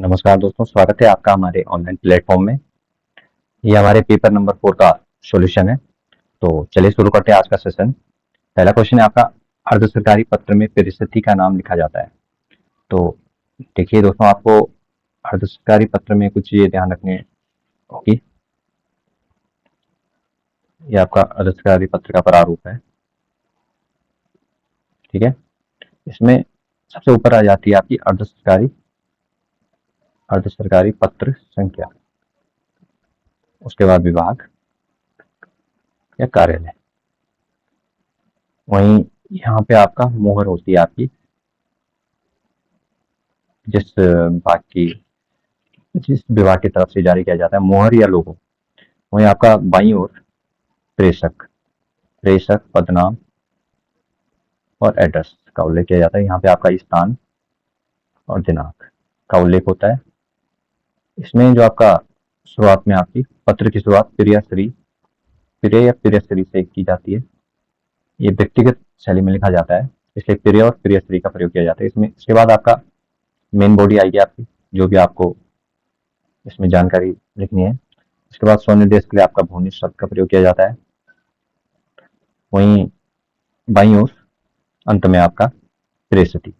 नमस्कार दोस्तों, स्वागत है आपका हमारे ऑनलाइन प्लेटफॉर्म में। ये हमारे पेपर नंबर 4 का सॉल्यूशन है। तो चलिए शुरू करते हैं आज का सेशन। पहला क्वेश्चन है आपका, अर्ध सरकारी पत्र में परिस्थिति का नाम लिखा जाता है। तो देखिए दोस्तों, आपको अर्ध सरकारी पत्र में कुछ चीजें ध्यान रखनी होगी। ये आपका अर्ध सरकारी पत्र का प्रारूप है, ठीक है। इसमें सबसे ऊपर आ जाती है आपकी अर्ध सरकारी पत्र संख्या, उसके बाद विभाग या कार्यालय। वहीं यहाँ पे आपका मोहर होती है आपकी, जिस विभाग की तरफ से जारी किया जाता है, मोहर या लोगो। वहीं आपका बाईं ओर प्रेषक प्रेषक पदनाम और एड्रेस का उल्लेख किया जाता है। यहाँ पे आपका स्थान और दिनांक का उल्लेख होता है। इसमें जो आपका शुरुआत में आपकी पत्र की शुरुआत प्रिय या प्रियश्री से की जाती है। ये व्यक्तिगत शैली में लिखा जाता है, इसलिए प्रिय और प्रियश्री का प्रयोग किया जाता है इसमें। इसके बाद आपका मेन बॉडी आएगी आपकी, जो भी आपको इसमें जानकारी लिखनी है। इसके बाद स्वनिर्देश के लिए आपका भौनिक शब्द का प्रयोग किया जाता है। वहीं बाईं ओर अंत में आपका प्रेषित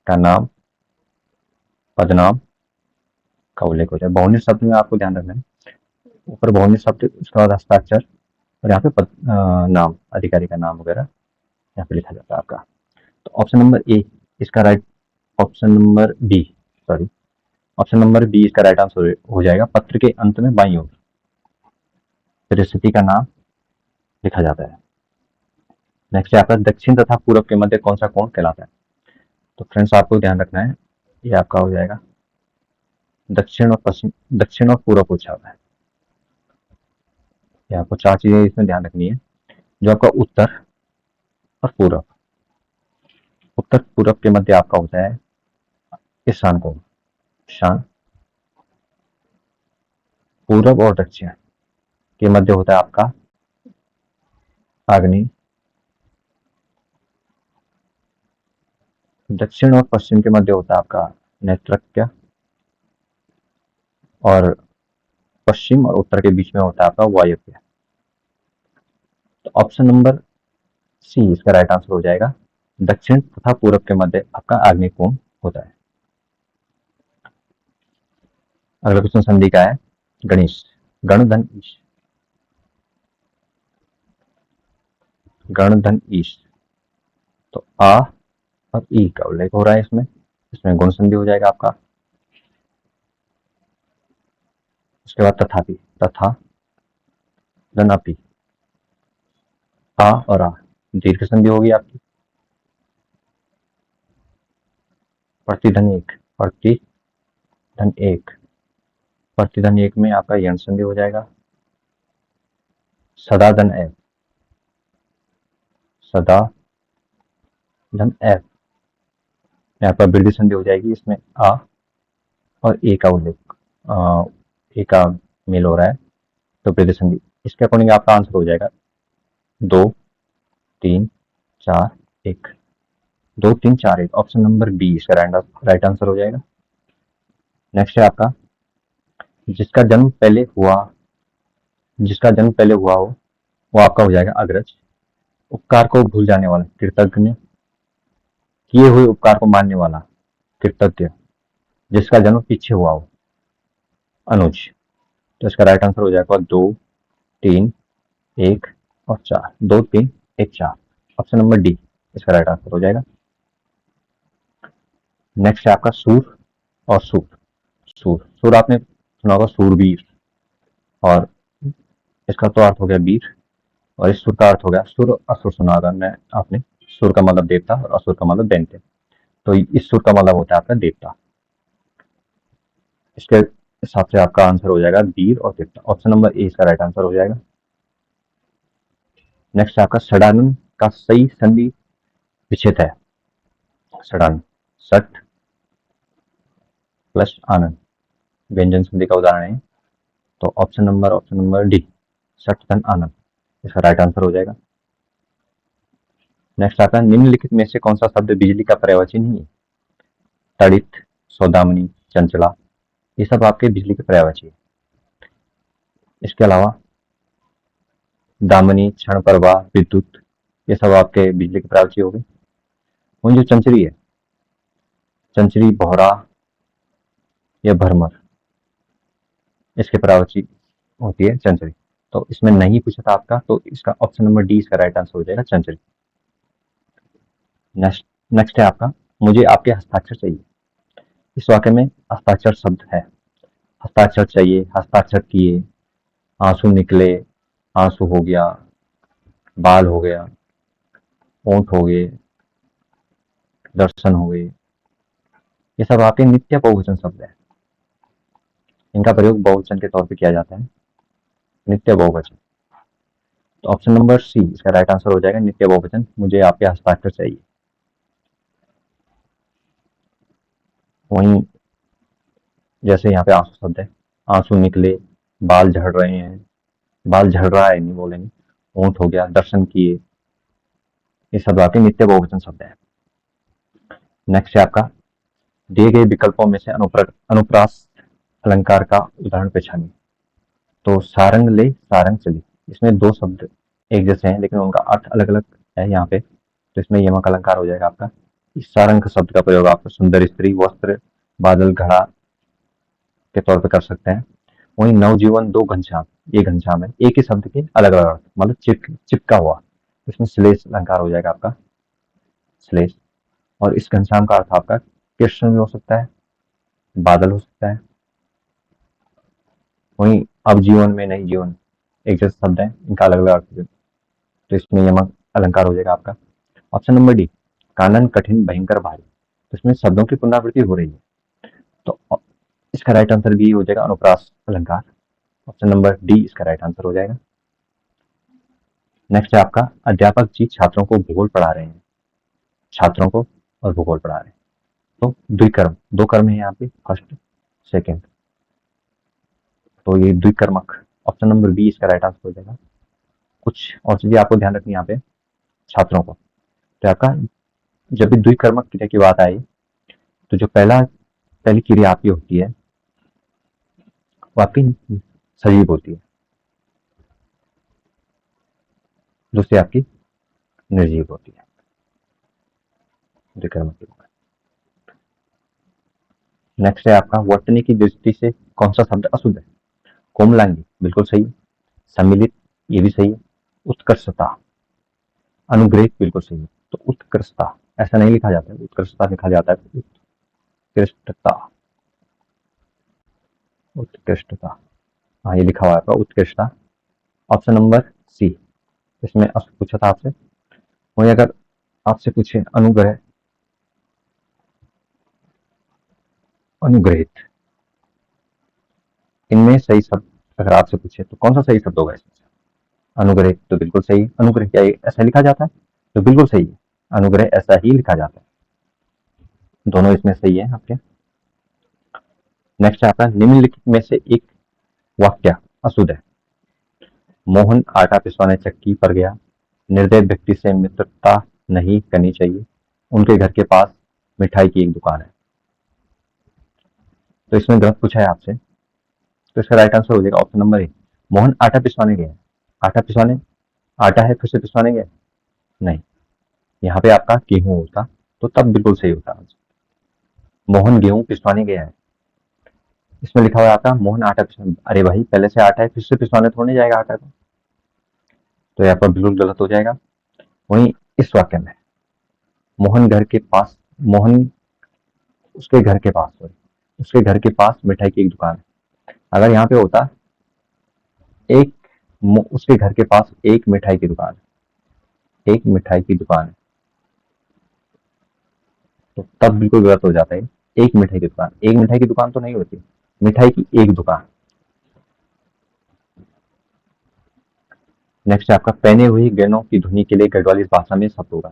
का नाम, पदनाम का उल्लेख होता है। भौनिक शब्द में आपको ध्यान रखना है, ऊपर भौनिक शब्द, उसके बाद हस्ताक्षर और यहाँ पे नाम, अधिकारी का नाम वगैरह यहाँ पे लिखा जाता है आपका। तो ऑप्शन नंबर ए इसका राइट, ऑप्शन नंबर बी इसका राइट आंसर हो जाएगा। पत्र के अंत में बाईं ओर परिस्थिति का नाम लिखा जाता है। नेक्स्ट है आपका, दक्षिण तथा पूर्व के मध्य कौन सा कोण कहलाता है। तो फ्रेंड्स, आपको ध्यान रखना है, ये आपका हो जाएगा दक्षिण और पश्चिम, दक्षिण और पूर्व पूछा हुआ है। ये आपको 4 चीजें इसमें ध्यान रखनी है। जो आपका उत्तर और पूर्व, उत्तर पूर्व के मध्य आपका होता है ईशान कोण, ईशान। पूर्व और दक्षिण के मध्य होता है आपका आग्नेय। दक्षिण और पश्चिम के मध्य होता है आपका नैऋत्य, और पश्चिम और उत्तर के बीच में होता है आपका वायव्य। तो ऑप्शन नंबर सी इसका राइट आंसर हो जाएगा। दक्षिण तथा पूर्व के मध्य आपका आग्नेय कोण होता है। अगला क्वेश्चन संधि का है, गणेश, गण धन ईश, गण धन ईश। तो आ और ई का उल्लेख हो रहा है इसमें गुण संधि हो जाएगा आपका। उसके बाद तथापि, तथा धन अपि, आ और आ दीर्घ संधि होगी आपकी। प्रतिधन एक, प्रतिधन एक में आपका यण संधि हो जाएगा। सदा धन एव, सदा धन एव यहाँ पर वृद्धि संधि हो जाएगी। इसमें आ और ए का उल्लेख, ए का मेल हो रहा है, तो वृद्धि संधि। इसके अकॉर्डिंग आपका आंसर हो जाएगा 2 3 4 1, 2 3 4 1। ऑप्शन नंबर बी इसका राइट आंसर हो जाएगा। नेक्स्ट है आपका, जिसका जन्म पहले हुआ हो वो आपका हो जाएगा अग्रज। उपकार को भूल जाने वाला कृतज्ञ, किए हुए उपकार को मानने वाला कृतज्ञ, जिसका जन्म पीछे हुआ हो अनुज। तो इसका राइट आंसर हो जाएगा 2 3 1 और 4, 2 3 1 4। ऑप्शन नंबर डी इसका राइट आंसर हो जाएगा। नेक्स्ट है आपका सूर और सूर आपने सुना होगा, सूरवीर, और इसका तो अर्थ हो गया वीर, और इस सुर का अर्थ हो गया सुर। असुर सुना होगा आपने, सुर का मतलब देवता और असुर का मतलब दैत्य। तो इस सुर का मतलब होता है आपका देवता। इसके हिसाब से आपका आंसर हो जाएगा वीर और देवता। ऑप्शन नंबर ए इसका राइट आंसर हो जाएगा। नेक्स्ट आपका, षडानन का सही संधि विच्छेद है। षडानन, सठ प्लस आनंद व्यंजन संधि का उदाहरण है। तो ऑप्शन नंबर डी, सठ धन आनंद, इसका राइट आंसर हो जाएगा। नेक्स्ट आता है, निम्नलिखित में से कौन सा शब्द बिजली का पर्यायवाची नहीं है। तड़ित, सौदामिनी, चंचला, ये सब आपके बिजली के पर्यायवाची है। इसके अलावा दामिनी, क्षणप्रभा, विद्युत, ये सब आपके बिजली के पर्यायवाची हो गए। वहीं जो चंचरी है, चंचरी, बोहरा या भरमर, इसके पर्यायवाची होती है चंचरी। तो इसमें नहीं पूछा था आपका, तो इसका ऑप्शन नंबर डी इसका राइट आंसर हो जाएगा, चंचरी। नेक्स्ट है आपका, मुझे आपके हस्ताक्षर चाहिए। इस वाक्य में हस्ताक्षर शब्द है, हस्ताक्षर चाहिए, हस्ताक्षर किए, आंसू निकले, आंसू हो गया, बाल हो गया, ओंठ हो गए, दर्शन हो गए, ये सब आपके नित्य बहुवचन शब्द है। इनका प्रयोग बहुवचन के तौर पे किया जाता है, नित्य बहुवचन। तो ऑप्शन नंबर सी इसका राइट आंसर हो जाएगा, नित्य बहुवचन, मुझे आपके हस्ताक्षर चाहिए। वहीं जैसे यहाँ पे आंसू शब्द है, आंसू निकले, बाल झड़ रहे हैं, बाल झड़ रहा है नहीं बोलेंगे, ऊंट हो गया, दर्शन किए, ये सब आपके नित्य बहुवचन शब्द है। नेक्स्ट है आपका, दिए गए विकल्पों में से अनुप्रास अलंकार का उदाहरण पहचानिए। तो सारंग ले, सारंग चली, इसमें दो शब्द एक जैसे हैं लेकिन उनका अर्थ अलग अलग है यहाँ पे, तो इसमें यमक अलंकार हो जाएगा आपका। इस सारंग शब्द का प्रयोग आप सुंदर स्त्री, वस्त्र, बादल, घड़ा के तौर पर कर सकते हैं। वहीं नवजीवन, दो घनश्याम, ये घनश्याम है, एक ही शब्द के अलग अलग अर्थ, मतलब चिपका हुआ, इसमें श्लेष अलंकार हो जाएगा आपका, श्लेष। और इस घनश्याम का अर्थ आपका कृष्ण भी हो सकता है, बादल हो सकता है। वहीं अब जीवन में नहीं जीवन, एक जैसे शब्द है, इनका अलग अलग अर्थ, तो इसमें यमक अलंकार हो जाएगा आपका। ऑप्शन नंबर डी, कानन, कठिन, भयंकर, भारी, तो इसमें शब्दों की पुनरावृत्ति हो रही है, तो इसका राइट आंसर भी हो जाएगा अनुप्रास अलंकार। ऑप्शन नंबर डी इसका राइट आंसर हो जाएगा। नेक्स्ट है आपका, अध्यापक जी छात्रों को भूगोल पढ़ा रहे हैं, छात्रों को और भूगोल पढ़ा रहे हैं, तो द्विकर्म, दो कर्म है यहाँ पे, फर्स्ट सेकेंड, तो ये द्विकर्मक, ऑप्शन नंबर बी इसका राइट आंसर हो जाएगा। कुछ और चीजें आपको ध्यान रखनी यहाँ पे, छात्रों को, तो आपका जब भी द्विकर्मक क्रिया की बात आई, तो जो पहली क्रिया आपकी होती है वो आपकी सजीव होती है, दूसरी आपकी निर्जीव होती है, द्विकर्मक की बात। नेक्स्ट है आपका, वर्तनी की दृष्टि से कौन सा शब्द अशुद्ध है। कोमलांगी, बिल्कुल सही। सम्मिलित, ये भी सही है। उत्कर्षता, अनुग्रहित, बिल्कुल सही है। तो उत्कृष्टता ऐसा नहीं लिखा जाता है, उत्कृष्टता लिखा जाता है, उत्कृष्टता, उत्कृष्टता, हाँ ये लिखा हुआ है आपका, उत्कृष्टता। ऑप्शन नंबर सी, इसमें पूछा था आपसे। वही अगर आपसे पूछे अनुग्रह, अनुग्रहित, इनमें सही शब्द अगर आपसे पूछे तो कौन सा सही शब्द होगा इसमें से। अनुग्रहित तो बिल्कुल सही, अनुग्रह क्या ऐसा लिखा जाता है, तो बिल्कुल सही है, अनुग्रह ऐसा ही लिखा जाता है, दोनों इसमें सही है आपके। नेक्स्ट आपका, निम्नलिखित में से एक वाक्य अशुद्ध है। मोहन आटा पिसवाने चक्की पर गया, निर्दय व्यक्ति से मित्रता नहीं करनी चाहिए, उनके घर के पास मिठाई की एक दुकान है, तो इसमें गलत पूछा है आपसे, तो इसका राइट आंसर हो जाएगा ऑप्शन नंबर ए, मोहन आटा पिसवाने गया। आटा पिसवाने, आटा है फिर से पिसवाने गया, नहीं, यहाँ पे आपका गेहूं होता तो तब बिल्कुल सही होता, मोहन गेहूं पिसवाने गया है। इसमें लिखा हुआ है आपका मोहन आटा पिसवाने, अरे भाई पहले से आटा है फिर से पिसवाने थोड़ा नहीं जाएगा आटा को, तो यहाँ पर बिल्कुल गलत हो जाएगा। वहीं इस वाक्य में मोहन घर के पास, मोहन उसके घर के पास, सॉरी उसके घर के पास मिठाई की एक दुकान है, अगर यहाँ पे होता एक, उसके घर के पास एक मिठाई की दुकान है, एक मिठाई की दुकान है, तो तब बिल्कुल गलत हो जाता है। एक मिठाई की दुकान, एक मिठाई की दुकान तो नहीं होती, मिठाई की एक दुकान। नेक्स्ट है आपका, पहने हुए गहनों की ध्वनि के लिए गढ़वाली भाषा में शब्द होगा।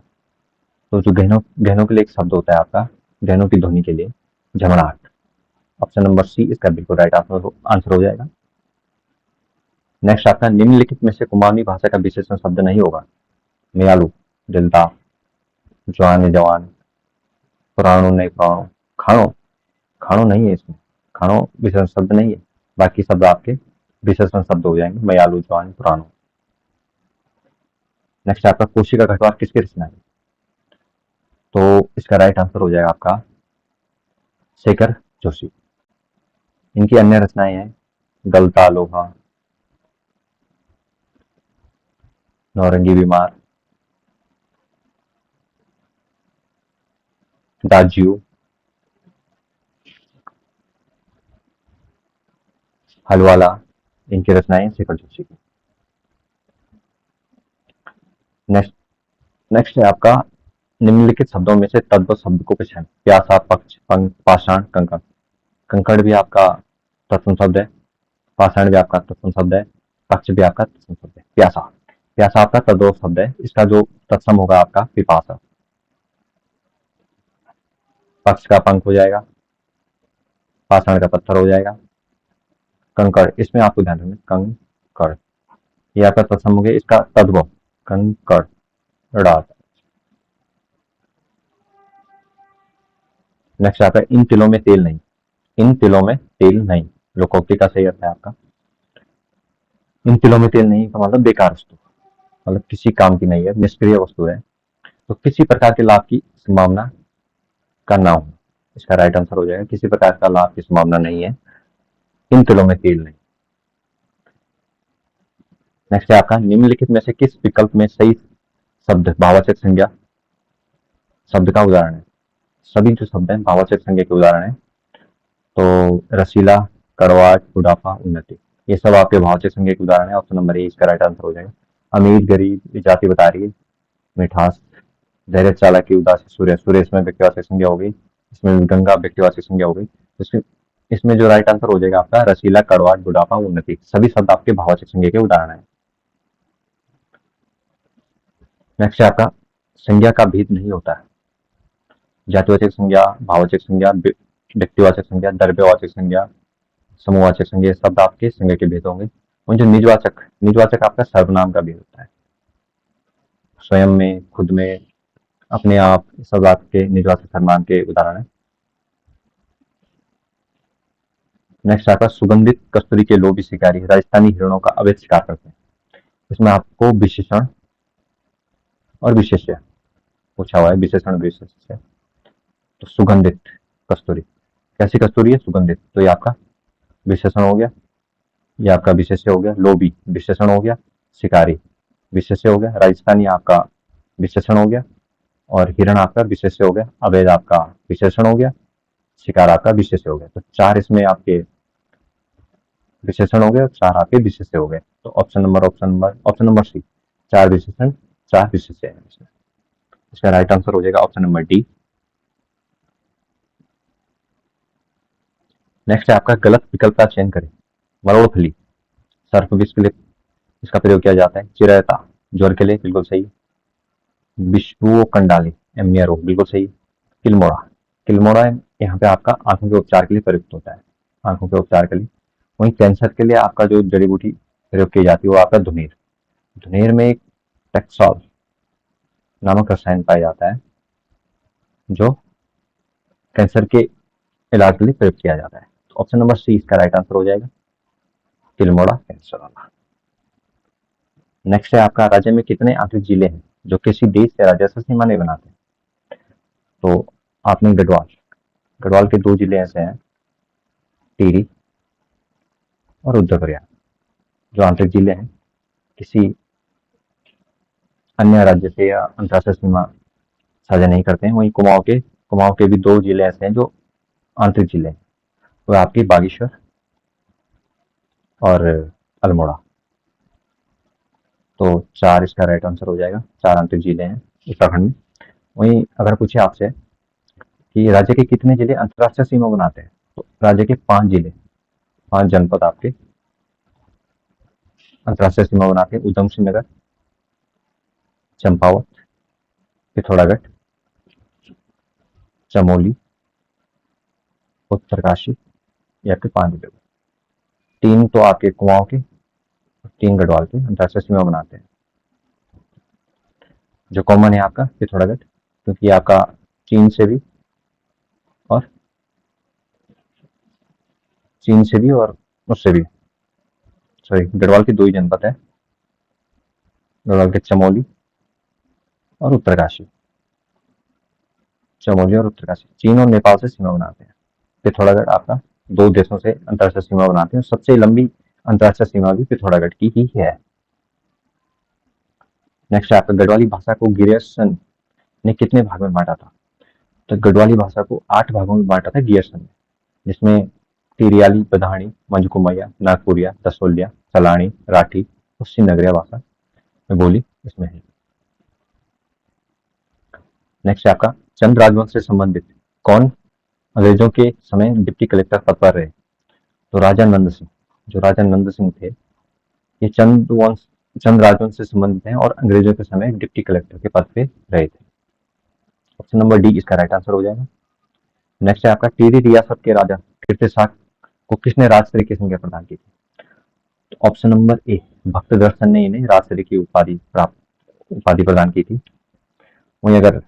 तो जो गहनों के लिए एक शब्द होता है आपका, गहनों की ध्वनि के लिए, झमड़ाहट। ऑप्शन नंबर सी इसका बिल्कुल राइट आंसर हो जाएगा। नेक्स्ट आपका, निम्नलिखित में से कुमाऊनी भाषा का विशेषण शब्द नहीं होगा। मियालू, दिलदार, जवान जवान, पुराणों नए पुराणों, खाणो, खाणो नहीं है इसमें, खाणो विशेषण शब्द नहीं है, बाकी शब्द आपके विशेषण शब्द हो जाएंगे, मयालु, जवान, पुरानो। नेक्स्ट आपका कोशिका घटवार किसकी रचना है? तो इसका राइट आंसर हो जाएगा आपका शेखर जोशी। इनकी अन्य रचनाएं हैं गलता, लोहा, नौरंगी बीमार, दाज्यू, हलवाला। इनकी रचनाएं शेखर जोशी की। नेक्स्ट नेक्स्ट है आपका निम्नलिखित शब्दों में से तद्भव शब्द को पहचानें। प्यासा, पक्ष, पंख, पाषाण, कंकड़। कंकड़ भी आपका तत्सम शब्द है, पाषाण भी आपका तत्सम शब्द है, पक्ष भी आपका तत्सम शब्द है। प्यासा, प्यासा आपका तद्भव शब्द है, इसका जो तत्सम होगा आपका पिपासा। पक्ष का पंख हो जाएगा, पाषाण का पत्थर हो जाएगा, कंकड़ इसमें आपको ध्यान रखना कंकड़, ये आपका तत्सम हो गया, इसका तद्भव कंकड़। नेक्स्ट आता है इन तिलों में तेल नहीं। इन तिलों में तेल नहीं, लोकोक्ति का सही अर्थ है आपका इन तिलों में तेल नहीं का मतलब बेकार वस्तु, मतलब किसी काम की नहीं है, निष्क्रिय वस्तु है, तो किसी प्रकार के लाभ की संभावना का ना हो। इसका राइट आंसर हो जाएगा किसी प्रकार का लाभ की संभावना नहीं है, इन तिलों में तेल नहीं। नेक्स्ट है आपका निम्नलिखित में से किस विकल्प में सही शब्द भाववाचक संज्ञा शब्द का उदाहरण है? सभी जो शब्द हैं भाववाचक संज्ञा के उदाहरण है, तो रसीला, कड़वाहट, बुढ़ापा, उन्नति, ये सब आपके भाववाचक संज्ञा के उदाहरण है। ऑप्शन नंबर ए इसका राइट आंसर हो जाएगा। अमीर, गरीब, ये जाति बता रही है, मिठास, धैर्य, चालाकी, उदासी, सूर्य, सूर्य इसमें व्यक्तिवाचक संज्ञा हो गई, इसमें गंगा व्यक्तिवाचक संज्ञा हो गई, तो इसमें जो राइट आंसर हो जाएगा आपका रसीला, कड़वाहट, बुढ़ापा, उन्नति, सभी शब्द आपके भाववाचक संज्ञा के उदाहरण है। नेक्स्ट है आपका संज्ञा का भेद नहीं होता है। जातिवाचक संज्ञा, भाववाचक संज्ञा, व्यक्तिवाचक संज्ञा, द्रव्यवाचक संज्ञा, समूहवाचक संज्ञा, ये शब्द आपके संज्ञा के भेद होंगे। और जो निजवाचक, निजवाचक आपका सर्वनाम का भेद होता है, स्वयं में, खुद में, अपने आप, सब आपके निजवाचक सर्वनाम के उदाहरण है। नेक्स्ट आपका सुगंधित कस्तूरी के लोभी शिकारी राजस्थानी हिरणों का अवैध शिकार करते हैं। इसमें आपको विशेषण और विशेष्य पूछा हुआ है, विशेषण विशेष्य। तो सुगंधित कस्तूरी, कैसी कस्तूरी है? सुगंधित, तो ये आपका विशेषण हो गया, ये आपका विशेष्य हो गया। लोभी विशेषण हो गया, शिकारी विशेष्य हो गया, राजस्थानी आपका विशेषण हो गया, और हिरण आपका विशेष्य हो गया, अवैध आपका विशेषण हो गया, शिकार आपका विशेष्य हो गया। तो चार इसमें आपके विशेषण हो गए और चार आपके विशेष्य हो गए। तो ऑप्शन नंबर सी, चार विशेषण चार विशेष्य है इसमें। इसका राइट आंसर हो जाएगा ऑप्शन नंबर डी। नेक्स्ट है आपका गलत विकल्प का चयन करें। मरोड़फली सर्प विष के लिए इसका प्रयोग किया जाता है। चिरैता ज्वर के लिए, बिल्कुल सही। विषुओ कंडाली एमनिया रोग, बिल्कुल सही। किलमोड़ा, किलमोड़ा यहाँ पे आपका आंखों के उपचार के लिए प्रयुक्त होता है, आंखों के उपचार के लिए। वहीं कैंसर के लिए आपका जो जड़ी बूटी प्रयोग की जाती है वो आपका धुनेर, धुनेर में एक टेक्सॉल नामक रसायन पाया जाता है जो कैंसर के इलाज के लिए प्रयोग किया जाता है। तो ऑप्शन नंबर सी इसका राइट आंसर हो जाएगा, किलमोड़ा कैंसर वाला। नेक्स्ट है आपका राज्य में कितने आंतरिक जिले हैं जो किसी देश या राज्य से सीमा नहीं बनाते? तो आपने गढ़वाल, गढ़वाल के दो जिले ऐसे हैं, टिहरी और रुद्रप्रयाग, जो आंतरिक जिले हैं, किसी अन्य राज्य से या अंतर्राष्ट्रीय सीमा साझा नहीं करते हैं। वहीं कुमाऊं के भी दो जिले ऐसे हैं जो आंतरिक जिले हैं, वो आपके बागेश्वर और अल्मोड़ा। तो चार इसका राइट आंसर हो जाएगा, चार आंतरिक जिले हैं उत्तराखंड में। वहीं अगर पूछे आपसे कि राज्य के कितने जिले अंतर्राष्ट्रीय सीमा बनाते हैं, तो राज्य के 5 जिले, 5 जनपद आपके अंतर्राष्ट्रीय सीमा बनाते हैं। उधम सिंह नगर, चंपावत, पिथौरागढ़, चमोली, उत्तरकाशी, ये आपके 5 जिले। 3 तो आपके कुमाऊं के, 3 गढ़वाल के अंतर्राष्ट्रीय सीमा बनाते हैं। जो कॉमन है आपका पिथौरागढ़, क्योंकि आपका चीन से भी और चीन से भी और उससे भी। सॉरी, गढ़वाल के दो ही जनपद है, गढ़वाल के चमोली और उत्तरकाशी। चमोली और उत्तरकाशी चीन और नेपाल से सीमा बनाते हैं। पिथौरागढ़ आपका दो देशों से अंतरराष्ट्रीय सीमा बनाते हैं। सबसे लंबी अंतरराष्ट्रीय सीमा भी पिथौरागढ़ की ही है। नेक्स्ट है आपका गढ़वाली भाषा को गिरियर्सन ने कितने भाग में बांटा था? तो गढ़वाली भाषा को 8 भागों में बांटा था गियर्सन ने, जिसमें तिरियाली, बधाणी, मंझकुमैया, नागपुरिया, दसोलिया, सलाणी, राठी और श्रीनगरिया भाषा में बोली इसमें है। नेक्स्ट है आपका चंद राजवंश से संबंधित कौन अंग्रेजों के समय डिप्टी कलेक्टर पद पर रहे? तो राजा नंद सिंह। जो राजा नंद सिंह थे ये चंद राजवंश से संबंधित हैं और अंग्रेजों के समय डिप्टी कलेक्टर के पद पे रहे थे। ऑप्शन नंबर डी इसका राइट आंसर हो जाएगा। नेक्स्ट है आपका टिहरी रियासत के राजा कीर्तिसाक को किसने राजश्री की संज्ञा प्रदान की थी? तो ऑप्शन नंबर ए भक्त दर्शन ने इन्हें राजश्री की उपाधि प्रदान की थी। वहीं अगर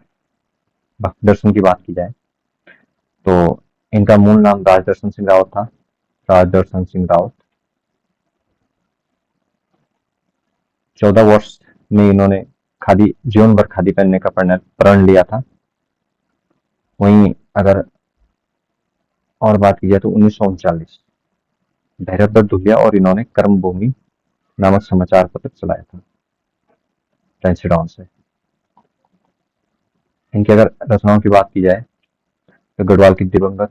भक्त दर्शन की बात की जाए तो इनका मूल नाम राजदर्शन सिंह रावत था। राजदर्शन सिंह रावत 14 वर्ष में इन्होंने जीवन भर खादी पहनने का प्रण लिया था। वहीं अगर और बात की जाए तो 1939 भैरवदत्त धुलिया और इन्होंने कर्मभूमि नामक समाचार पत्र चलाया था फ्रेंचडाउन से। इनकी अगर रचनाओं की बात की जाए तो गढ़वाल की दिवंगत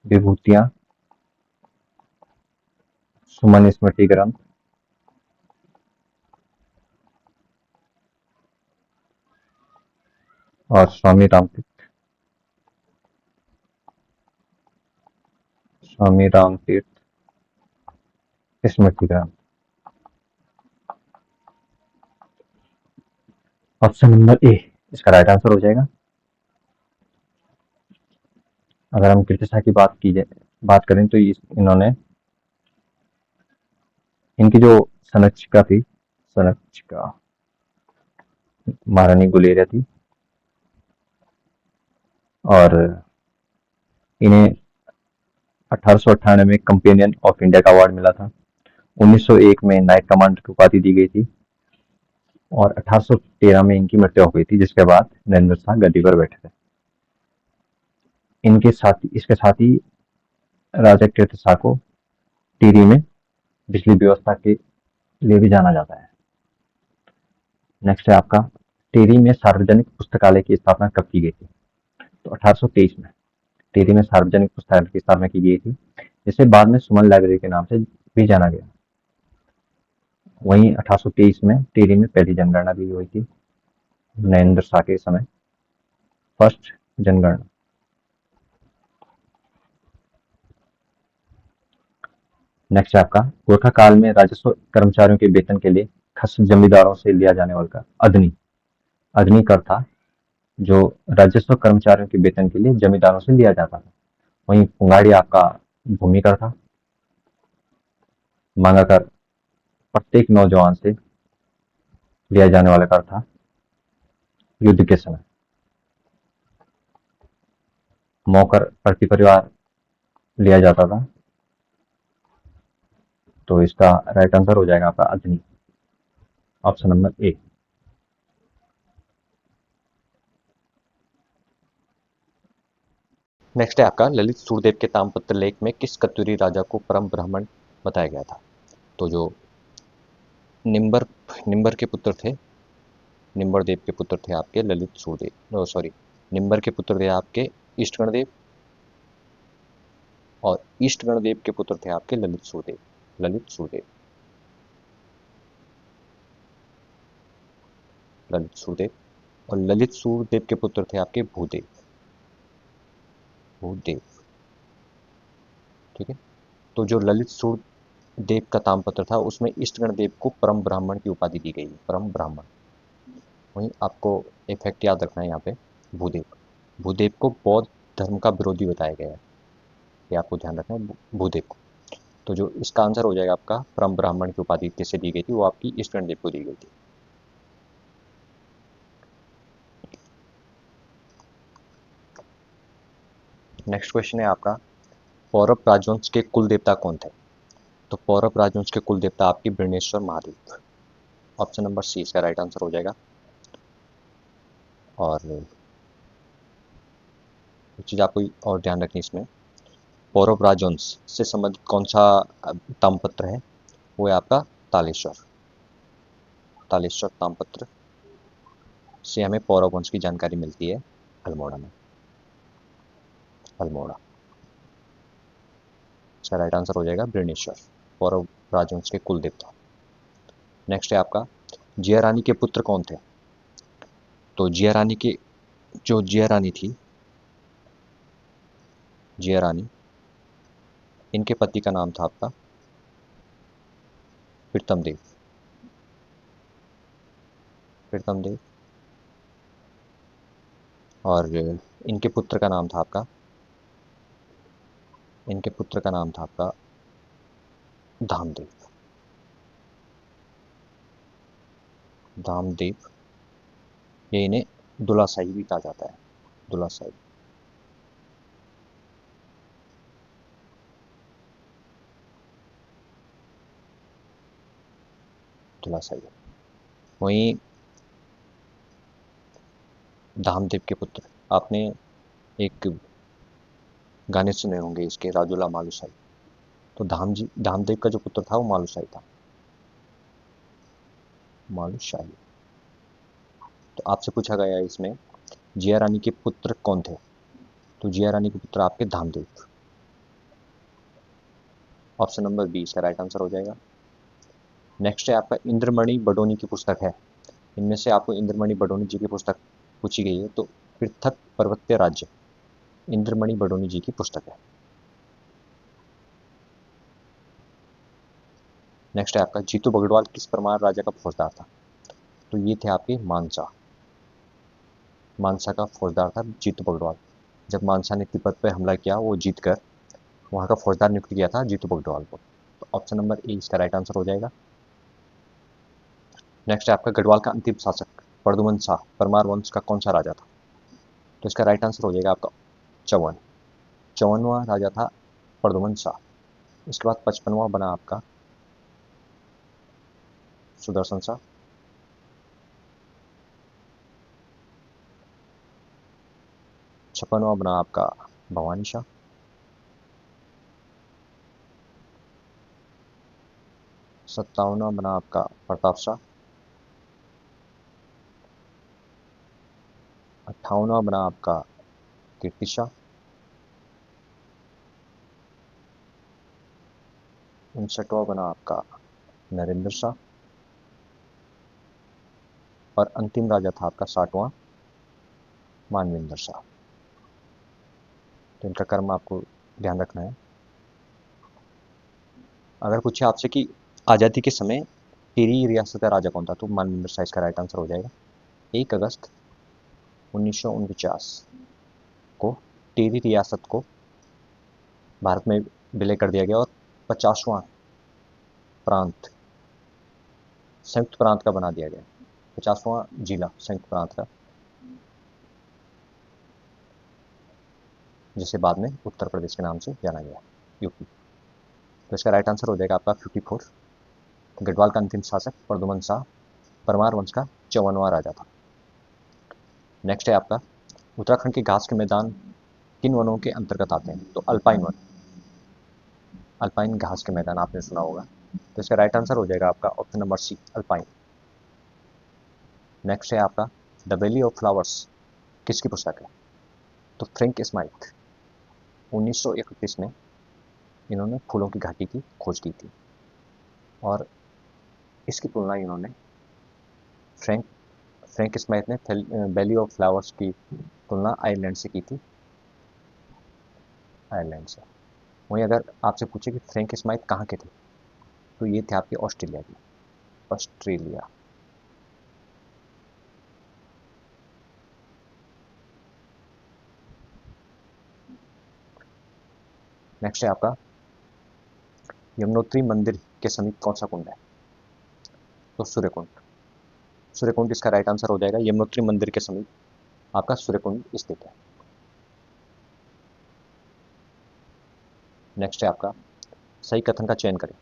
विभूतियां, सुमन स्मृति ग्रंथ, और स्वामी राम तीर्थ स्मृति ग्रंथ। ऑप्शन नंबर ए इसका राइट आंसर हो जाएगा। अगर हम कीर्तिसा की बात करें तो इन्होंने इनकी जो सनचिका महारानी गुलेरिया थी और इन्हें 1898 में कंपेनियन ऑफ इंडिया का अवार्ड मिला था। 1901 में नाइट कमांडर की उपाधि दी गई थी और 1813 में इनकी मृत्यु हो गई थी, जिसके बाद नरेंद्र शाह गद्दी पर बैठे थे। इसके साथ ही राजा कीर्तिशाह को टिहरी में बिजली व्यवस्था के लिए भी जाना जाता है। नेक्स्ट है आपका टिहरी में सार्वजनिक पुस्तकालय की स्थापना कब की गई थी? तो 1823 में टिहरी में सार्वजनिक पुस्तकालय की स्थापना की गई थी, जिसे बाद में सुमन लाइब्रेरी के नाम से भी जाना गया। वहीं 1823 में टिहरी में पहली जनगणना भी हुई थी, नरेंद्र शाह के समय फर्स्ट जनगणना। नेक्स्ट है आपका गोरखा काल में राजस्व कर्मचारियों के वेतन के लिए खस जमींदारों से लिया जाने वाला अदनी कर था, जो राजस्व कर्मचारियों के वेतन के लिए जमींदारों से लिया जाता था। वहीं पुंगाड़ी आपका भूमि कर था। मांगा कर प्रत्येक नौजवान से लिया जाने वाला कर था युद्ध के समय। मौकर प्रति परिवार लिया जाता था। तो इसका राइट आंसर हो जाएगा आपका अदनी, ऑप्शन नंबर ए। नेक्स्ट है आपका ललित सूरदेव के ताम्रपत्र लेख में किस कत्यूरी राजा को परम ब्राह्मण बताया गया था? तो जो निम्बर के पुत्र थे, निम्बर देव के पुत्र थे आपके ललित सूरदेव, सॉरी निम्बर के पुत्र थे आपके ईष्टगण देव और ईष्टगण देव के पुत्र थे आपके ललित सूरदेव। ललित सूरदेव और ललित सूरदेव के पुत्र थे आपके भूदेव। ठीक है, तो जो ललित सूरदेव का ताम्रपत्र था उसमें ईष्टगण देव को परम ब्राह्मण की उपाधि दी गई है, परम ब्राह्मण। वहीं आपको एक फैक्ट याद रखना है यहाँ पे, भूदेव को बौद्ध धर्म का विरोधी बताया गया है, ये आपको ध्यान रखना है भूदेव को। तो जो इसका आंसर हो जाएगा आपका परम ब्राह्मण की उपाधि किससे दी गई थी? वो आपकी ईष्टगण देव को दी गई थी। नेक्स्ट क्वेश्चन है आपका, पौरव राजवंश के कुल देवता कौन थे? तो पौरव राजवंश के कुल देवता आपकी बिरनेश्वर महादेव। ऑप्शन नंबर सी इसका राइट आंसर हो जाएगा। और एक चीज़ आपको और ध्यान रखनी इसमें, पौरव राजवंश से संबंधित कौन सा ताम्रपत्र है, वो है आपका तालेश्वर। तालेश्वर ताम्रपत्र से हमें पौरव वंश की जानकारी मिलती है अल्मोड़ा में। अल्मोड़ा, इसका राइट आंसर हो जाएगा बिरनेश्वर, पौरव राजवंश के कुल देवता। नेक्स्ट है आपका, जिया रानी के पुत्र कौन थे? तो जिया रानी की, जो जिया रानी थी, जिया रानी, इनके पति का नाम था आपका प्रीतम देव। प्रीतम देव। और इनके पुत्र का नाम था आपका, इनके पुत्र का नाम था आपका धामदेव। धामदेव, ये इन्हें दुलासाई भी कहा जाता है। दुलासाई। दुलासाई। वहीं धामदेव के पुत्र, आपने एक गाने सुने होंगे इसके, राजूला मालुसाई। तो धामदेव का जो पुत्र था वो मालुसाई था। मालुसाई। तो आपसे पूछा गया है इसमें, जिया रानी के पुत्र कौन थे? तो जिया रानी के पुत्र आपके धामदेव। ऑप्शन नंबर बी इसका राइट आंसर हो जाएगा। नेक्स्ट है आपका, इंद्रमणि बडोनी की पुस्तक है, इनमें से आपको इंद्रमणि बडोनी जी की पुस्तक पूछी गई है, तो पृथक पर्वतीय राज्य इंद्रमणि बडोनी जी की पुस्तक है। नेक्स्ट है आपका, जीतू बगड़वाल किस परमार राजा का फौजदार था? तो ये थे आपके मानसा। मानसा का फौजदार था जीतू बगड़वाल। जब मानसा ने तिब्बत पर हमला किया, वो जीत कर वहाँ का फौजदार नियुक्त किया था जीतू बगड़वाल को। तो ऑप्शन नंबर ए इसका राइट आंसर हो जाएगा। नेक्स्ट है आपका, गढ़वाल का अंतिम शासक प्रद्युमन शाह परमार वंश का कौन सा राजा था? तो इसका राइट आंसर हो जाएगा आपका चौवन। चौवनवा राजा था प्रद्युमन शाह। इसके बाद 55वां बना आपका सुदर्शन शाह। 56वां बना आपका भवानी शाह। 57वां बना आपका प्रताप शाह। 58वां बना आपका कीर्ति शाह। 59वां बना आपका नरेंद्र शाह। और अंतिम राजा था आपका 60वां मानवेंद्र शाह। तो इनका कर्म आपको ध्यान रखना है। अगर पूछे आपसे कि आज़ादी के समय टिहरी रियासत का राजा कौन था, तो मानवेंद्र शाह इसका राइट आंसर हो जाएगा। 1 अगस्त 1949 को टिहरी रियासत को भारत में विलय कर दिया गया और 50वां प्रांत, संयुक्त प्रांत का बना दिया गया। 50वां जिला संयुक्त प्रांत का, जिसे बाद में उत्तर प्रदेश के नाम से जाना गया, यूपी। तो इसका राइट आंसर हो जाएगा आपका 54। गढ़वाल का अंतिम शासक प्रद्युमन शाह परमार वंश का 54वां राजा था। नेक्स्ट है आपका, उत्तराखंड के घास के मैदान किन वनों के अंतर्गत आते हैं? तो अल्पाइन वन। अल्पाइन घास के मैदान आपने सुना होगा। तो इसका राइट आंसर हो जाएगा आपका option number C, alpine. Next है आपका, द वैली ऑफ फ्लावर्स किसकी पुस्तक है? तो फ्रैंक स्माइथ। 1931 में इन्होंने फूलों की घाटी की खोज की थी। और इसकी तुलना इन्होंने फ्रैंक फ्रैंक स्माइथ ने वैली ऑफ फ्लावर्स की तुलना आयरलैंड से की थी। आयरलैंड से। वहीं अगर आपसे पूछे कि फ्रैंक स्माइथ कहाँ के थे, तो ये थे आपके ऑस्ट्रेलिया के। ऑस्ट्रेलिया। नेक्स्ट है आपका, यमुनोत्री मंदिर के समीप कौन सा कुंड है? तो सूर्यकुंड। सूर्यकुंड इसका राइट आंसर हो जाएगा। यमुनोत्री मंदिर के समीप आपका सूर्यकुंड स्थित है। नेक्स्ट है आपका सही कथन का चयन करें।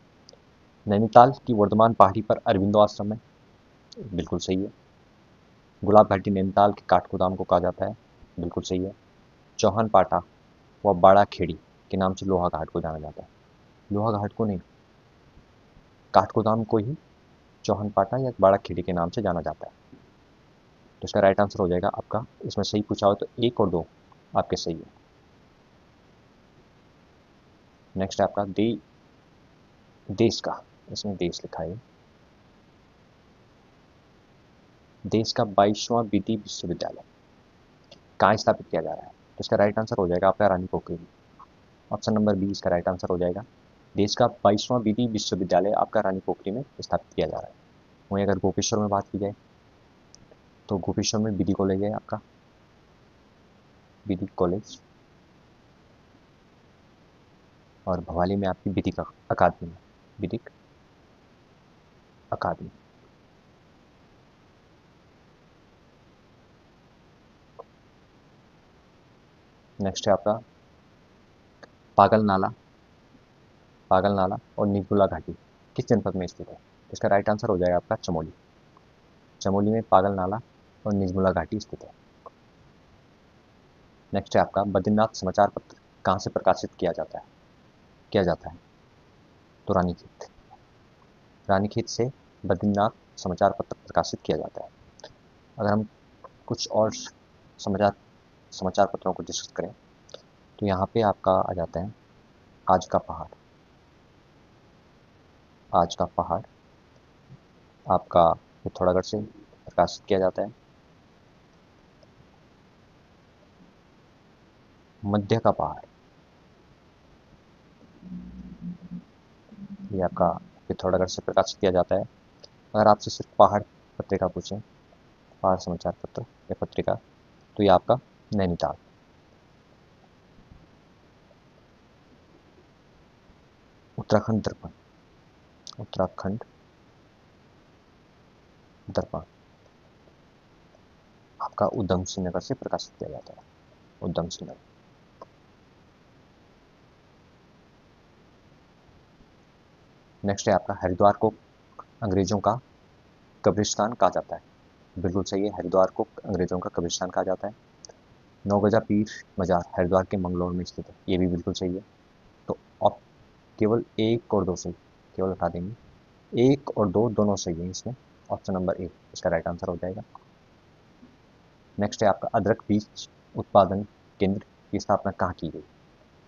नैनीताल की वर्धमान पहाड़ी पर अरविंदो आश्रम है, बिल्कुल सही है। गुलाब घाटी नैनीताल के काठगोदाम को कहा जाता है, बिल्कुल सही है। चौहान पाटा व बाड़ा खेड़ी के नाम से लोहा घाट को जाना जाता है, लोहा घाट को नहीं, काठगोदाम को ही चौहान पाटा या बाड़ा खेड़ी के नाम से जाना जाता है। तो इसका राइट आंसर हो जाएगा आपका, इसमें सही पूछा हो तो 1 और 2 आपके सही है। नेक्स्ट है आपका देश का, इसमें देश लिखा है, देश का 22वां विधि विश्वविद्यालय कहाँ स्थापित किया जा रहा है? तो इसका राइट आंसर हो जाएगा आपका रानी पोखरी में। ऑप्शन नंबर बी इसका राइट आंसर हो जाएगा। देश का 22वां विधि विश्वविद्यालय आपका रानी पोखरी में स्थापित किया जा रहा है। वहीं अगर गोपेश्वर में बात की जाए तो गोपेश्वर में विधि कॉलेज है आपका, विधि कॉलेज, और भवाली में आपकी विधिक अकादमी है, विधिक अकादमी। नेक्स्ट है आपका पागल नाला, पागल नाला और निगुला घाटी किस जनपद में स्थित है? इसका राइट आंसर हो जाएगा आपका चमोली, चमोली में पागल नाला और निजमुला घाटी स्थित है। नेक्स्ट है आपका बद्रीनाथ समाचार पत्र कहाँ से प्रकाशित किया जाता है? तो रानीखेत, रानीखेत से बद्रीनाथ समाचार पत्र प्रकाशित किया जाता है। अगर हम कुछ और समाचार समाचार पत्रों को डिस्कस करें तो यहाँ पे आपका आ जाता है आज का पहाड़, आज का पहाड़ आपका पिथौरागढ़ से प्रकाशित किया जाता है। मध्य का पहाड़ ये आपका पिथौरागढ़ से प्रकाशित किया जाता है। अगर आपसे सिर्फ पहाड़ पत्रिका पूछें, पहाड़ समाचार पत्र या पत्रिका, तो ये आपका नैनीताल। उत्तराखंड दर्पण, उत्तराखंड दर्पण आपका उधम सिंह नगर से प्रकाशित किया जाता है, उधम सिंह नगर। नेक्स्ट है आपका हरिद्वार को अंग्रेजों का कब्रिस्तान कहा जाता है, बिल्कुल सही है, हरिद्वार को अंग्रेजों का कब्रिस्तान कहा जाता है। नौगजा पीर मजार हरिद्वार के मंगलौर में स्थित है, ये भी बिल्कुल सही है। तो आप केवल 1 और 2 सही, केवल हटा देंगे, 1 और 2 दोनों सही है इसमें, ऑप्शन नंबर ए इसका राइट आंसर हो जाएगा। नेक्स्ट है आपका अदरक बीज उत्पादन केंद्र की स्थापना कहाँ की गई?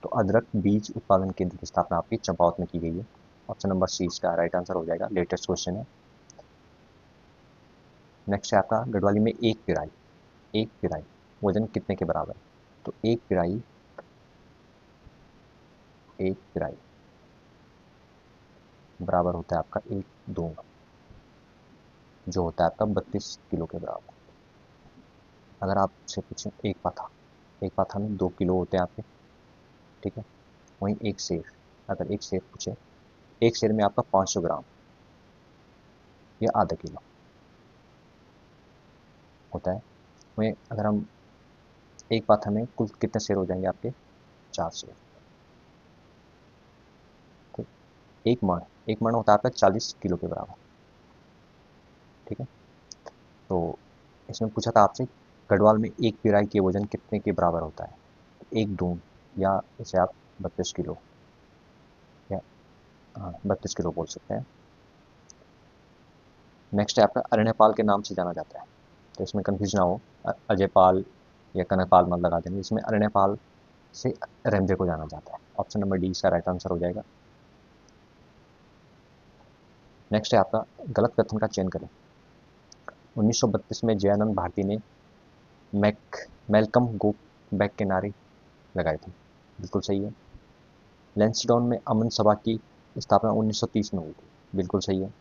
तो अदरक बीज उत्पादन केंद्र की स्थापना आपकी चंपावत में की गई है, ऑप्शन नंबर सी इसका राइट आंसर हो जाएगा, लेटेस्ट क्वेश्चन है। नेक्स्ट है आपका गढ़वाली में एक पिराई वजन कितने के बराबर है? तो एक पिराई बराबर होता है आपका 1 2, जो होता है आपका 32 किलो के बराबर। अगर आपसे पूछें एक पाथा में 2 किलो होते हैं आपके, ठीक है। वहीं एक सेर, अगर एक सेर पूछे, एक सेर में आपका 500 ग्राम या आधा किलो होता है। वहीं अगर हम एक पाथा में कुल कितने शेर हो जाएंगे आपके? 4 शेर। ठीक, एक मण होता है आपका 40 किलो के बराबर, ठीक है। तो इसमें पूछा था आपसे गढ़वाल में एक पिराई के वजन कितने के बराबर होता है? एक दून, या इसे आप 32 किलो, या हाँ 32 किलो बोल सकते हैं। नेक्स्ट है आपका अरण्यपाल के नाम से जाना जाता है, तो इसमें कंफ्यूज ना हो, अजयपाल या कनकपाल मत लगा देंगे, इसमें अरण्यपाल से रेंजे को जाना जाता है, ऑप्शन नंबर डी इसका राइट आंसर हो जाएगा। नेक्स्ट है आपका गलत कथन का चयन करें। 1932 में जयानंद भारती ने मेलकम गो बैक के नारे लगाए थे, बिल्कुल सही है। लैंसडाउन में अमन सभा की स्थापना 1930 में हुई थी, बिल्कुल सही है।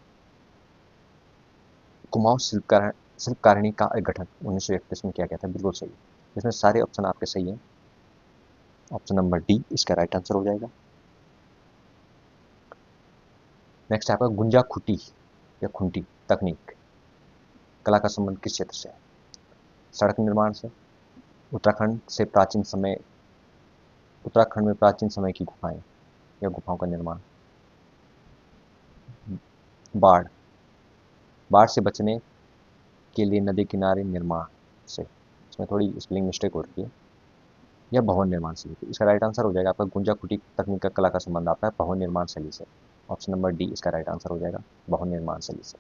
कुमाऊं शिल्पकारिणी का गठन 1931 में किया गया था, बिल्कुल सही है। इसमें सारे ऑप्शन आपके सही हैं, ऑप्शन नंबर डी इसका राइट आंसर हो जाएगा। नेक्स्ट है आपका गुंजा खुटी या खुंटी तकनीक कला का संबंध किस क्षेत्र से है? सड़क निर्माण से, उत्तराखंड से प्राचीन समय उत्तराखंड में प्राचीन समय की गुफाएं, या गुफाओं का निर्माण। बाढ़, बाढ़ से बचने के लिए नदी किनारे निर्माण से, इसमें थोड़ी स्पेलिंग मिस्टेक हो रही है, या भवन निर्माण शैली। तो इसका राइट आंसर हो जाएगा आपका गुंजा कुटी तकनीक का कला का संबंध आता है भवन निर्माण शैली से। ऑप्शन नंबर डी इसका राइट आंसर हो जाएगा, भवन निर्माण शैली से।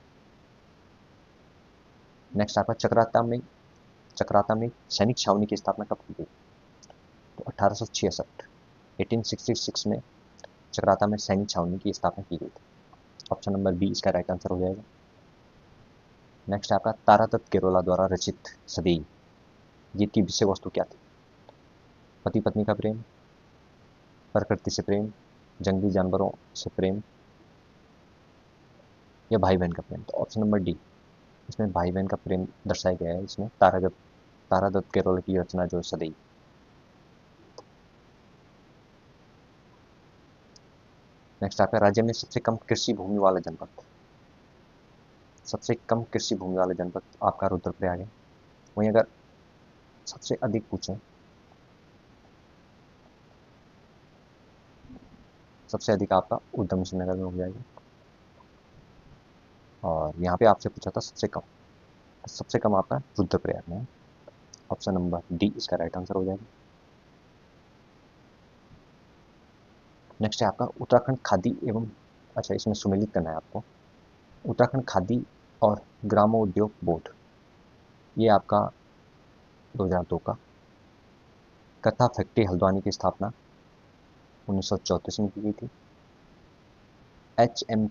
नेक्स्ट आपका चक्राता में सैनिक छावनी की स्थापना कब की गई? तो 1866, 1866 में चक्राता में सैनिक छावनी की स्थापना की गई थी। ऑप्शन नंबर बी इसका राइट आंसर हो जाएगा। नेक्स्ट आपका तारादत्त केरोला द्वारा रचित सदैव गीत की विषय वस्तु क्या थी? पति पत्नी का प्रेम, प्रकृति से प्रेम, जंगली जानवरों से प्रेम, या भाई बहन का प्रेम। तो ऑप्शन नंबर डी, इसमें भाई बहन का प्रेम दर्शाया गया है इसमें तारादत्त केरोला की रचना जो सदैव। नेक्स्ट आपका राज्य में सबसे कम कृषि भूमि वाला जनपद, सबसे कम कृषि भूमि वाला जनपद आपका रुद्रप्रयाग है। वहीं अगर सबसे अधिक पूछें, सबसे अधिक आपका उधम सिंह नगर में हो जाएगा। और यहाँ पे आपसे पूछा था सबसे कम, तो सबसे कम आपका रुद्रप्रयाग में है। ऑप्शन नंबर डी इसका राइट आंसर हो जाएगा। नेक्स्ट है आपका उत्तराखंड खादी एवं, अच्छा इसमें सुमेलित करना है आपको, उत्तराखंड खादी और ग्रामोद्योग बोर्ड, ये आपका 2002 का। कथा फैक्ट्री हल्द्वानी की स्थापना 1934 में की गई थी। एच एम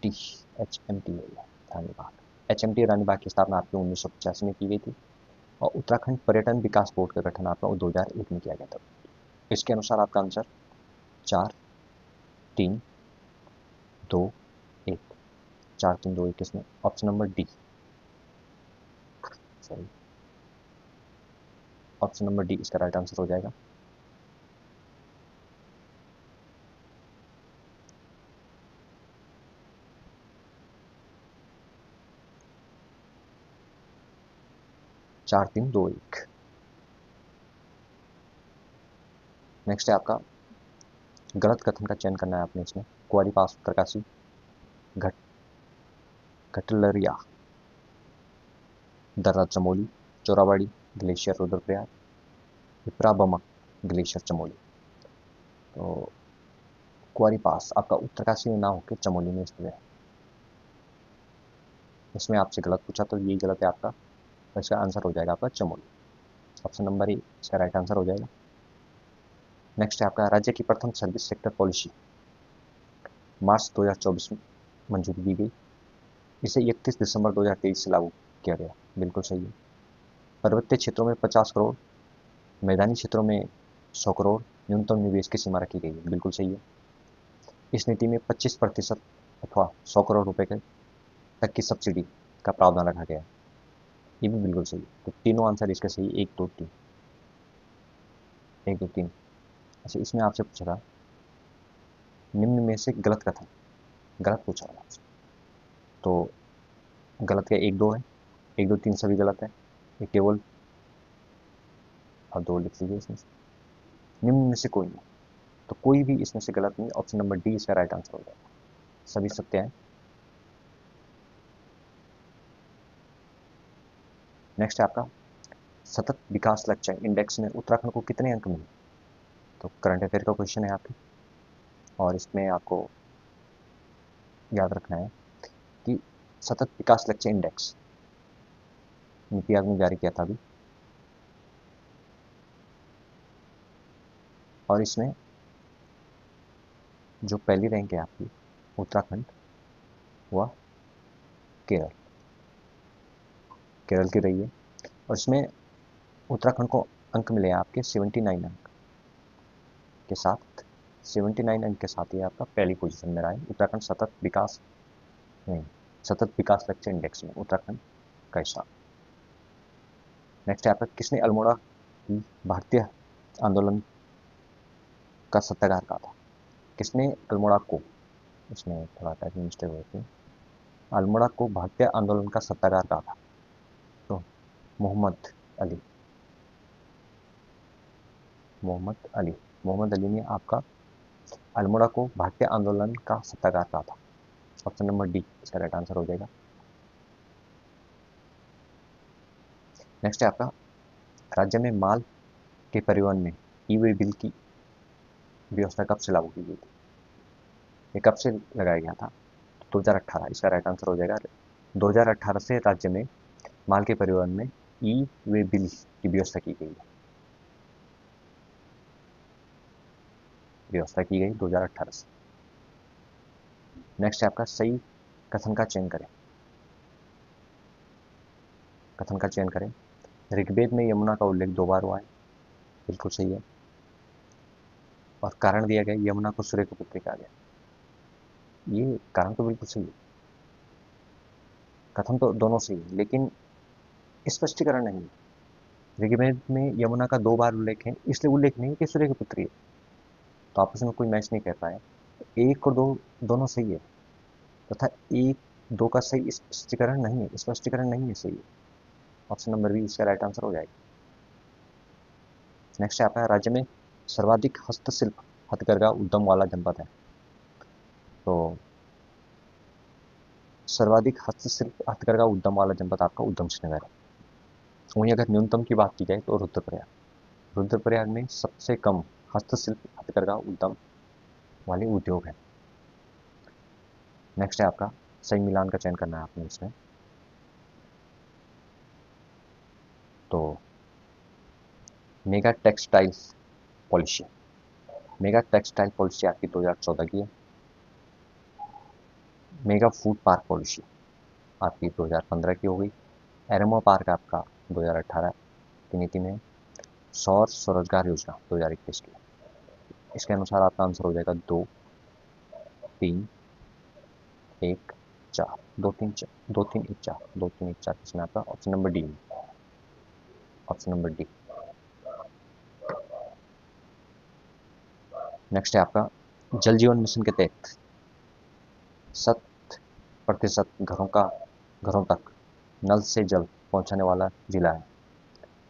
टी रानीबाग की स्थापना आपकी 1985 में की गई थी। और उत्तराखंड पर्यटन विकास बोर्ड का गठन आपका 2001 में किया गया था। इसके अनुसार आपका आंसर 4 3 2 1, 4 3 2 1 इसमें option number D, sorry option number D इसका राइट आंसर हो जाएगा। चार तीन दो एक। नेक्स्ट है आपका गलत कथन का चयन करना है आपने इसमें। कुंवारी पास उत्तरकाशी, घट घटलरिया दर्रा चमोली, चोराबाड़ी ग्लेशियर रुद्रप्रयाग, पिपराबमक ग्लेशियर चमोली। तो कुंवारी पास आपका उत्तरकाशी में ना होकर चमोली में स्थित है। इसमें आपसे गलत पूछा तो ये गलत है आपका, तो इसका आंसर हो जाएगा आपका चमोली। ऑप्शन नंबर ए इसका राइट आंसर हो जाएगा। नेक्स्ट है आपका राज्य की प्रथम सर्विस सेक्टर पॉलिसी मार्च 2024 में मंजूरी दी गई। इसे 31 दिसंबर 2023 से लागू किया गया। बिल्कुल सही है। पर्वतीय क्षेत्रों में 50 करोड़, मैदानी क्षेत्रों में 100 करोड़ न्यूनतम निवेश की सीमा रखी गई है। बिल्कुल सही है। इस नीति में 25% अथवा 100 करोड़ रुपए के तक की सब्सिडी का प्रावधान रखा गया है। ये भी बिल्कुल सही है। तो तीनों आंसर इसके सही, 1 2 3, 1 2 3। अच्छा इसमें आपसे पूछा था निम्न में से गलत कथन, गलत पूछा था आपसे। तो गलत क्या 1 2 है, 1 2 3 सभी गलत है। ये केवल आप 2 लिख लीजिए इसमें से। निम्न में से कोई नहीं, तो कोई भी इसमें से गलत नहीं। ऑप्शन नंबर डी इसका राइट आंसर हो जाएगा, सभी सत्य है। नेक्स्ट है आपका सतत विकास लक्ष्य इंडेक्स में उत्तराखंड को कितने अंक मिले? तो करंट अफेयर का क्वेश्चन है आपके, और इसमें आपको याद रखना है कि सतत विकास लक्ष्य इंडेक्स नीति आयोग ने जारी किया था अभी, और इसमें जो पहली रैंक है आपकी उत्तराखंड व केरल, केरल की रही है। और इसमें उत्तराखंड को अंक मिले हैं आपके 79 अंक के साथ, 79 अंक के साथ ये आपका पहली पोजीशन में रहा है। उत्तराखंड सतत विकास लक्ष्य इंडेक्स में उत्तराखंड का स्थान। नेक्स्ट है आपका किसने अल्मोड़ा की भारतीय आंदोलन का सत्याग्रह कहा था? किसने अल्मोड़ा को, इसमें थोड़ा टाइपिंग मिस्टेक हुई थी, अल्मोड़ा को भारतीय आंदोलन का सत्याग्रह कहा था? तो मोहम्मद अली, मोहम्मद अली ने आपका अल्मोड़ा को भारतीय आंदोलन का सत्तागार कहा था? ऑप्शन नंबर डी इसका राइट आंसर हो जाएगा। नेक्स्ट है आपका, राज्य में माल के परिवहन में ई वे बिल की व्यवस्था कब से लागू की गई थी? ये कब से लगाया गया था? 2018 इसका राइट आंसर हो जाएगा। 2018 से राज्य में माल के परिवहन में ई वे बिल की व्यवस्था की गई है। व्यवस्था की गई 2018 से। नेक्स्ट है आपका, सही कथन का चयन करें। कथन का चयन करें। ऋग्वेद में यमुना का उल्लेख 2 बार हुआ है, बिल्कुल सही है। और कारण दिया गया, यमुना को सूर्य की पुत्री कहा गया। ये कारण तो बिल्कुल सही है, कथन तो दोनों सही है, लेकिन स्पष्टीकरण नहीं है। ऋग्वेद में यमुना का 2 बार उल्लेख है, इसलिए उल्लेख नहीं है कि सूर्य की पुत्री है, तो आपस में कोई मैच नहीं कर पाया। एक और दो दोनों सही है, तथा एक दो का सही स्पष्टीकरण नहीं है, स्पष्टीकरण नहीं है, सही है। ऑप्शन नंबर बी इसका राइट आंसर हो जाएगा। नेक्स्ट है आपका, राज्य में सर्वाधिक हस्तशिल्प हथकरघा उद्यम वाला जनपद है। तो सर्वाधिक हस्तशिल्प हथकरघा उद्यम वाला जनपद आपका उधम सिंह नगर है। वहीं अगर न्यूनतम की बात की जाए तो रुद्रप्रयाग। रुद्रप्रयाग में सबसे कम हस्तशिल्प हथकरघा उद्यम वाले उद्योग है। नेक्स्ट है आपका, सही मिलान का चयन करना है आपने इसमें। तो mega textile policy, mega textile policy आपकी 2014 की है। मेगा फूड पार्क पॉलिसी आपकी 2015 की हो गई। एरोमा पार्क आपका 2018 की नीति में है। सौर स्वरोजगार योजना 2021 की। इसके अनुसार आपका आंसर हो जाएगा 2 3 1 4, 2 3 1 4, 2 3 1 4 इसमें आपका option number D. Option number D. Next है आपका, जल जीवन मिशन के तहत 100% घरों तक नल से जल पहुंचाने वाला जिला है,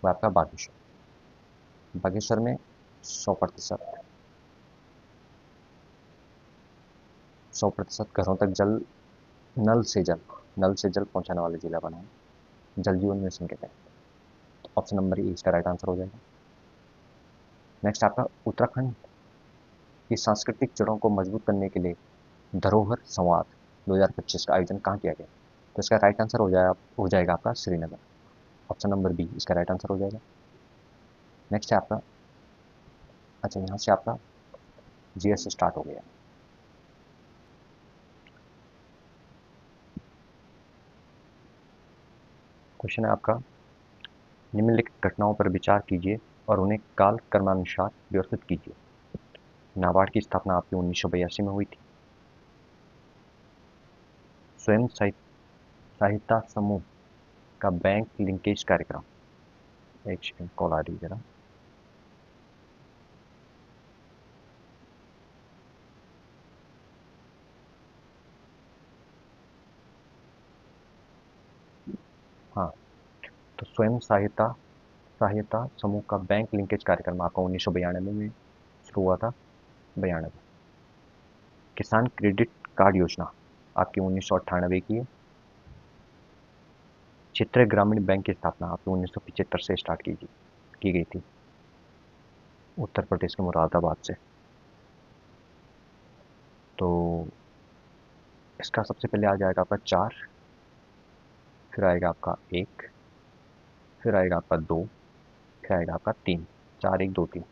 वह आपका बागेश्वर। बागेश्वर में 100%, 100% घरों तक जल, नल से जल, नल से जल पहुंचाने वाला जिला बना है जल जीवन मिशन के तहत। ऑप्शन नंबर ए इसका राइट आंसर हो जाएगा। नेक्स्ट आपका, उत्तराखंड की सांस्कृतिक जड़ों को मजबूत करने के लिए धरोहर संवाद 2025 का आयोजन कहाँ किया गया? तो इसका राइट आंसर हो जाएगा आपका श्रीनगर। ऑप्शन नंबर बी इसका राइट आंसर हो जाएगा। नेक्स्ट है आपका, अच्छा यहाँ से आपका जीएस स्टार्ट हो गया। क्वेश्चन है आपका, निम्नलिखित घटनाओं पर विचार कीजिए और उन्हें काल क्रमानुसार व्यवस्थित कीजिए। नाबार्ड की स्थापना आपकी 1982 में हुई थी। स्वयं सहायता समूह का बैंक लिंकेज कार्यक्रम, एक सेकंड कॉल आ रही है जरा। हाँ, तो स्वयं सहायता सहायता समूह का बैंक लिंकेज कार्यक्रम आपका 1992 में शुरू हुआ था। 92। किसान क्रेडिट कार्ड योजना आपकी 1998 की है। क्षेत्रीय ग्रामीण बैंक की स्थापना आपकी 1975 से स्टार्ट की गई थी, उत्तर प्रदेश के मुरादाबाद से। तो इसका सबसे पहले आ जाएगा आपका 4, फिर आएगा आपका 1, फिर आएगा आपका 2, फिर आएगा आपका 3। 4 1 2 3,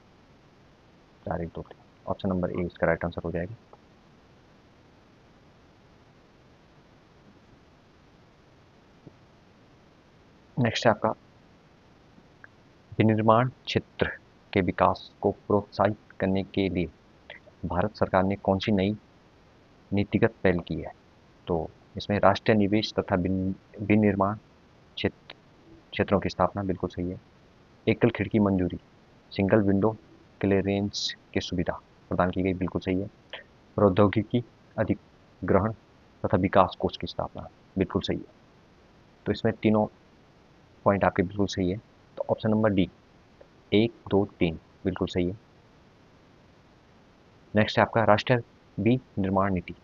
4 1 2 3। ऑप्शन नंबर ए इसका राइट आंसर हो जाएगा। नेक्स्ट है आपका, विनिर्माण क्षेत्र के विकास को प्रोत्साहित करने के लिए भारत सरकार ने कौन सी नई नीतिगत पहल की है? तो इसमें राष्ट्रीय निवेश तथा विनिर्माण क्षेत्रों की स्थापना, बिल्कुल सही है। एकल खिड़की मंजूरी, सिंगल विंडो क्लियरेंस की सुविधा प्रदान की गई, बिल्कुल सही है। प्रौद्योगिकी अधिग्रहण तथा विकास कोष की स्थापना, बिल्कुल सही है। तो इसमें तीनों पॉइंट आपके बिल्कुल सही है। तो ऑप्शन नंबर डी 1 2 3 बिल्कुल सही है। नेक्स्ट है आपका राष्ट्रीय बी निर्माण नीति,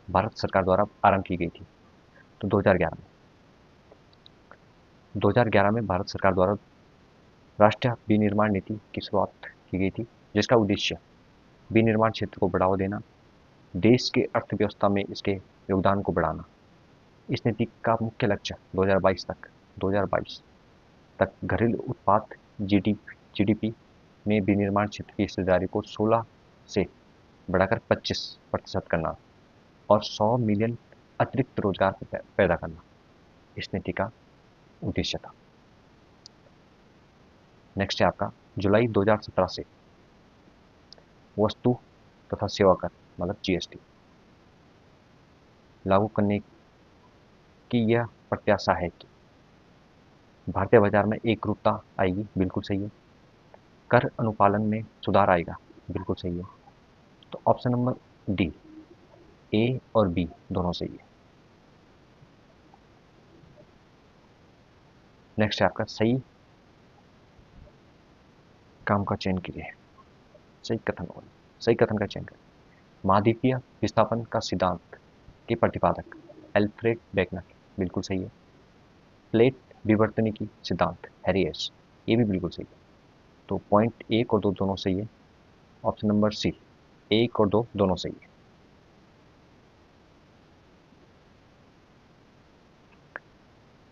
भारत सरकार द्वारा आरंभ की गई थी। तो 2011 में भारत सरकार द्वारा राष्ट्रीय विनिर्माण नीति की शुरुआत की गई थी, जिसका उद्देश्य विनिर्माण क्षेत्र को बढ़ावा देना, देश के अर्थव्यवस्था में इसके योगदान को बढ़ाना। इस नीति का मुख्य लक्ष्य 2022 तक घरेलू उत्पाद जीडीपी में विनिर्माण क्षेत्र की हिस्सेदारी को 16 से बढ़ाकर 25% करना और 100 मिलियन अतिरिक्त रोजगार पैदा करना इस नीति का उद्देश्य था। नेक्स्ट है आपका जुलाई 2017 से वस्तु तथा सेवा कर मतलब जीएसटी लागू करने की यह प्रत्याशा है कि भारतीय बाजार में एकरूपता आएगी, बिल्कुल सही है। कर अनुपालन में सुधार आएगा, बिल्कुल सही है। तो ऑप्शन नंबर डी, ए और बी दोनों सही है। नेक्स्ट है आपका सही काम का चयन कीजिए, सही कथन होगा, सही कथन का चयन करें। महाद्वीपीय विस्थापन का सिद्धांत के प्रतिपादक एल्फ्रेड बेकनर, बिल्कुल सही है। प्लेट विवर्तनिकी सिद्धांत हैरियस, ये भी बिल्कुल सही है। तो पॉइंट 1 और 2 दोनों सही है। ऑप्शन नंबर सी, 1 और 2 दोनों सही है।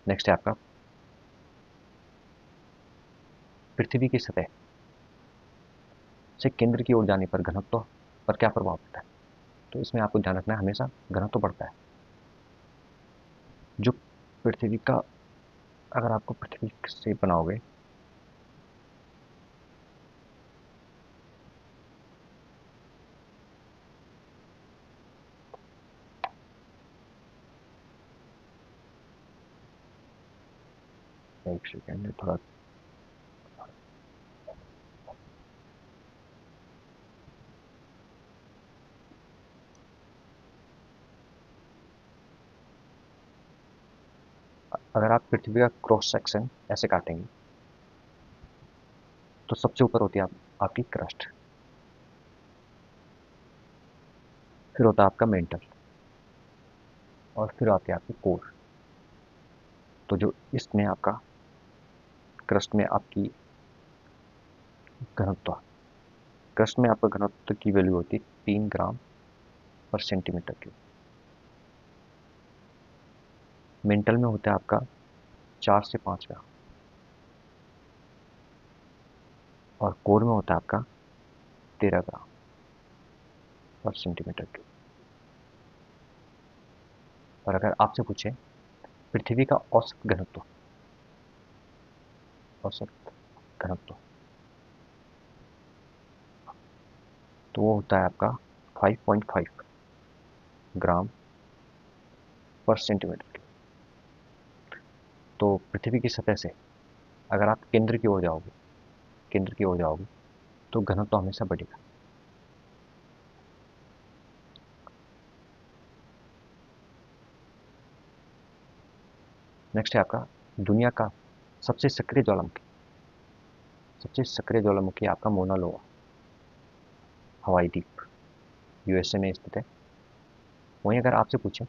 नेक्स्ट है आपका पृथ्वी की सतह से केंद्र की ओर जाने पर घनत्व पर क्या प्रभाव पड़ता है। तो इसमें आपको ध्यान रखना है, हमेशा घनत्व बढ़ता है। जो पृथ्वी का, अगर आपको पृथ्वी से बनाओगे एक सेकेंड, थोड़ा अगर आप पृथ्वी का क्रॉस सेक्शन ऐसे काटेंगे तो सबसे ऊपर होती है आपकी क्रस्ट, फिर होता है आपका मेंटल और फिर आती है आपकी कोर। तो जो इसमें आपका क्रस्ट में आपकी घनत्व, क्रस्ट में आपका घनत्व की वैल्यू होती है 3 ग्राम पर सेंटीमीटर क्यूब। मेंटल में होता है आपका 4 से 5 ग्राम और कोर में होता है आपका 13 ग्राम पर सेंटीमीटर क्यूब। और अगर आपसे पूछे पृथ्वी का औसत घनत्व तो वो होता है आपका 5.5 ग्राम पर सेंटीमीटर क्यूब। तो पृथ्वी की सतह से अगर आप केंद्र की ओर जाओगे तो घनत्व हमेशा बढ़ेगा। नेक्स्ट है आपका दुनिया का सबसे सक्रिय ज्वालामुखी, सबसे सक्रिय ज्वालामुखी आपका मोना लोआ, हवाई द्वीप, यूएसए में स्थित है। वहीं अगर आपसे पूछे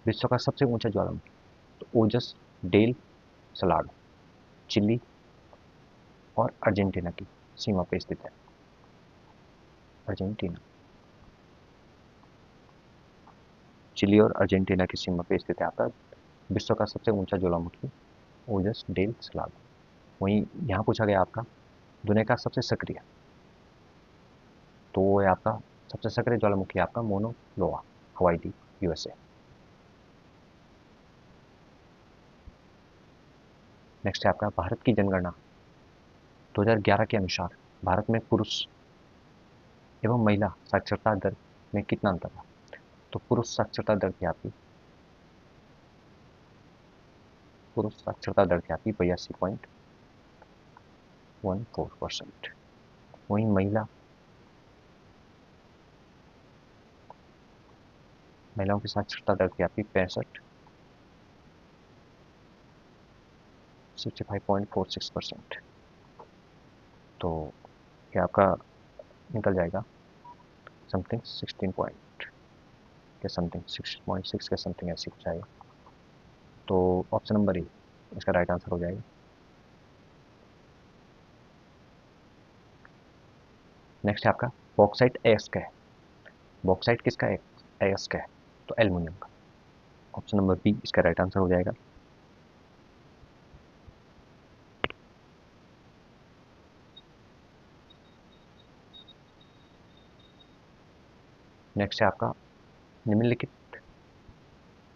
विश्व का सबसे ऊंचा ज्वालामुखी तो ओजस डेल सलाडो, चिली और अर्जेंटीना की सीमा पर स्थित है। अर्जेंटीना, चिली और अर्जेंटीना की सीमा पर स्थित है आपका विश्व का सबसे ऊंचा ज्वालामुखी ओजस डेल सलाडो। वहीं यहाँ पूछा गया आपका दुनिया का सबसे सक्रिय, तो वो है आपका सबसे सक्रिय ज्वालामुखी आपका मोनो लोआ, हवाई द्वीप, यूएसए। नेक्स्ट है आपका भारत की जनगणना 2011 के अनुसार भारत में पुरुष एवं महिला साक्षरता दर में कितना अंतर था। तो पुरुष साक्षरता दर थी आपकी 82.14%। वहीं महिलाओं की साक्षरता दर थी आपकी 65.46%। तो ये आपका निकल जाएगा समथिंग 16 पॉइंट के समथिंग, 6.6 के समथिंग ऐसी कुछ आएगा। तो ऑप्शन नंबर ए इसका राइट आंसर हो जाएगा। नेक्स्ट है आपका बॉक्साइट अयस्क है। बॉक्साइट किसका है? अयस्क है, तो एल्युमिनियम का। ऑप्शन नंबर बी इसका राइट आंसर हो जाएगा। नेक्स्ट है आपका निम्नलिखित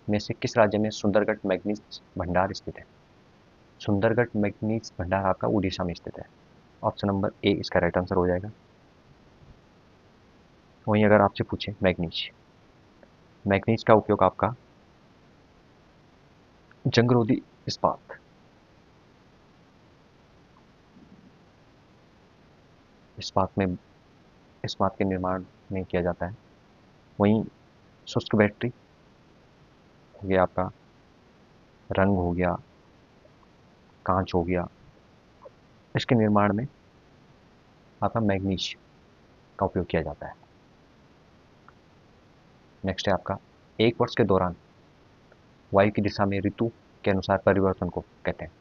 में से किस राज्य में सुंदरगढ़ मैग्नीज भंडार स्थित है? सुंदरगढ़ मैग्नीज भंडार आपका उड़ीसा में स्थित है। ऑप्शन नंबर ए इसका राइट आंसर हो जाएगा। वहीं अगर आपसे पूछे मैग्नीज, मैग्नीज का उपयोग आपका जंगरोधी इस्पात, इस्पात में इस्पात के निर्माण में किया जाता है। वहीं शुष्क बैटरी हो गया आपका, रंग हो गया, कांच हो गया, इसके निर्माण में आपका मैग्नीज का उपयोग किया जाता है। नेक्स्ट है आपका एक वर्ष के दौरान वायु की दिशा में ऋतु के अनुसार परिवर्तन को कहते हैं।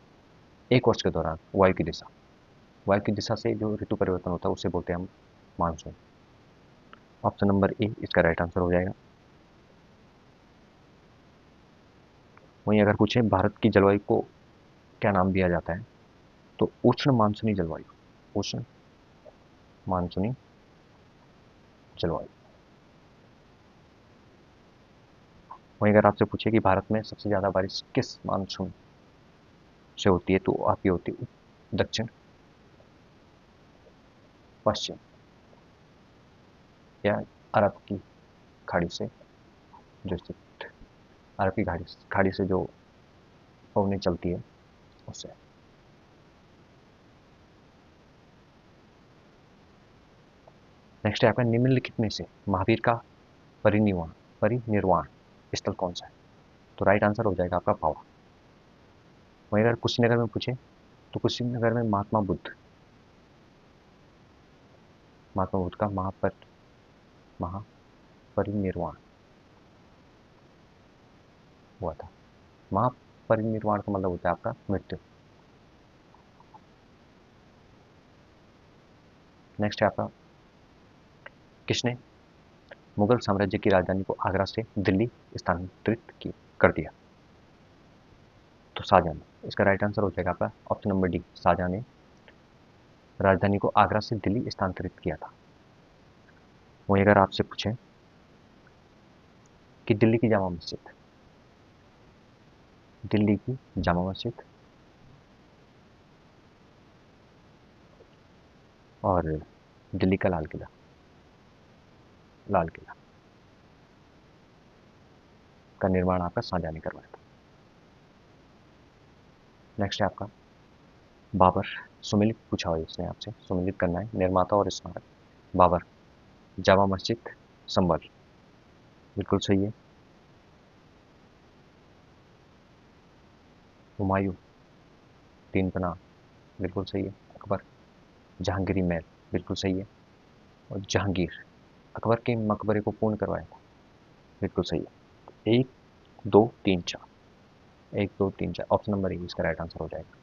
एक वर्ष के दौरान वायु की दिशा से जो ऋतु परिवर्तन होता है उसे बोलते हैं हम मानसून। ऑप्शन नंबर ए इसका राइट आंसर हो जाएगा। वहीं अगर पूछे भारत की जलवायु को क्या नाम दिया जाता है, तो उष्ण मानसूनी जलवायु, उष्ण मानसूनी जलवायु। वहीं अगर आपसे पूछे कि भारत में सबसे ज़्यादा बारिश किस मानसून से होती है, तो आपकी होती है दक्षिण पश्चिम या अरब की खाड़ी से, जो स्थित अरब की खाड़ी से जो पवनें चलती है उससे। नेक्स्ट है आपका निम्नलिखित में से महावीर का परिनिर्वाण परिनिर्वाण स्थल कौन सा है? तो राइट आंसर हो जाएगा आपका पावा। वहीं अगर कुशीनगर में पूछे, तो कुशीनगर में महात्मा बुद्ध का महापरिनिर्वाण हुआ था। महापरिनिर्वाण का मतलब होता है आपका मृत्यु। नेक्स्ट है आपका किसने मुगल साम्राज्य की राजधानी को आगरा से दिल्ली स्थानांतरित कर दिया? तो शाहजहां ने। इसका राइट आंसर हो जाएगा आपका ऑप्शन नंबर डी, शाहजहां ने राजधानी को आगरा से दिल्ली स्थानांतरित किया था। वहीं अगर आपसे पूछें कि दिल्ली की जामा मस्जिद और दिल्ली का लाल किला का निर्माण आपका शाहजहां ने करवाया था। नेक्स्ट है आपका बाबर, सुमिलित पूछा हुआ है इसने आपसे, सुमिलित करना है निर्माता और स्मारक। बाबर, जामा मस्जिद, संभल, बिल्कुल सही है। हुमायूं, तीन पनाह, बिल्कुल सही है। अकबर, जहांगीरी महल, बिल्कुल सही है। और जहांगीर, अकबर के मकबरे को पूर्ण करवाया था, बिल्कुल सही है। एक दो तीन चार, एक दो तीन चार, ऑप्शन नंबर ए इसका राइट आंसर हो जाएगा।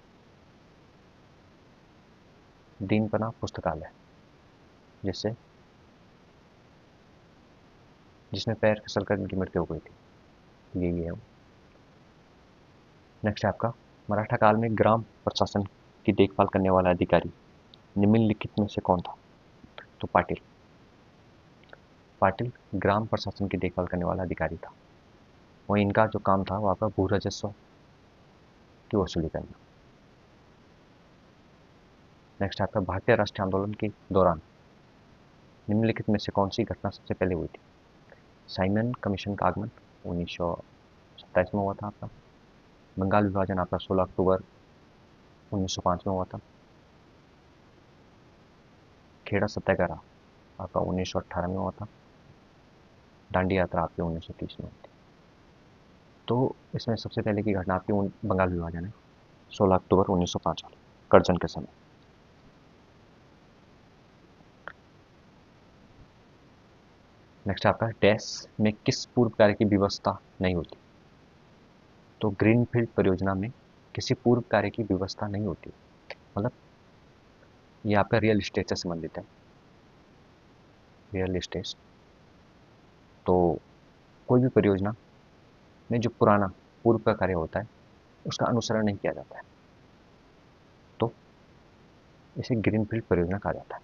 दीन पनाह पुस्तकालय, जिससे जिसमें पैर फिसल कर इनकी मृत्यु हो गई थी, यही है वो। नेक्स्ट है आपका मराठा काल में ग्राम प्रशासन की देखभाल करने वाला अधिकारी निम्नलिखित में से कौन था? तो पाटिल, पाटिल ग्राम प्रशासन की देखभाल करने वाला अधिकारी था। वहीं इनका जो काम था वो आपका भू राजस्व की वसूली करना। नेक्स्ट आपका भारतीय राष्ट्रीय आंदोलन के दौरान निम्नलिखित में से कौन सी घटना सबसे पहले हुई थी? साइमन कमीशन का आगमन 1927 में हुआ था आपका। बंगाल विभाजन आपका 16 अक्टूबर 1905 में हुआ था। खेड़ा सत्याग्रह आपका 1918 में हुआ था। दांडी यात्रा आपकी 1930 में हुई थी। तो इसमें सबसे पहले की घटना आपकी बंगाल विभाजन है, 16 अक्टूबर 1905 वाली, करजन के समय। नेक्स्ट आपका डैश में किस पूर्व कार्य की व्यवस्था नहीं होती? तो ग्रीनफील्ड परियोजना में किसी पूर्व कार्य की व्यवस्था नहीं होती। मतलब ये आपका रियल एस्टेट से संबंधित है। रियल एस्टेट, तो कोई भी परियोजना में जो पुराना पूर्व का कार्य होता है उसका अनुसरण नहीं किया जाता है, तो इसे ग्रीनफील्ड परियोजना कहा जाता है।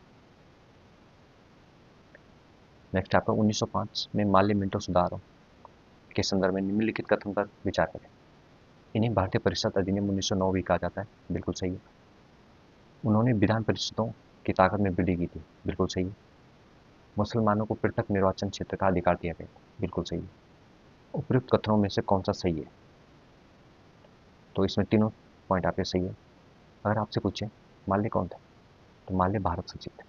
नेक्स्ट आपका 1905 में माल्य मिंटो सुधारों के संदर्भ में निम्नलिखित कथन पर विचार करें। इन्हें भारतीय परिषद अधिनियम 1909 भी कहा जाता है, बिल्कुल सही है। उन्होंने विधान परिषदों की ताकत में वृद्धि की थी, बिल्कुल सही है। मुसलमानों को पृथक निर्वाचन क्षेत्र का अधिकार दिया गया, बिल्कुल सही है। उपयुक्त कथनों में से कौन सा सही है? तो इसमें तीनों पॉइंट आपके सही है। अगर आपसे पूछे माल्य कौन था, तो माल्य भारत सचिव थे,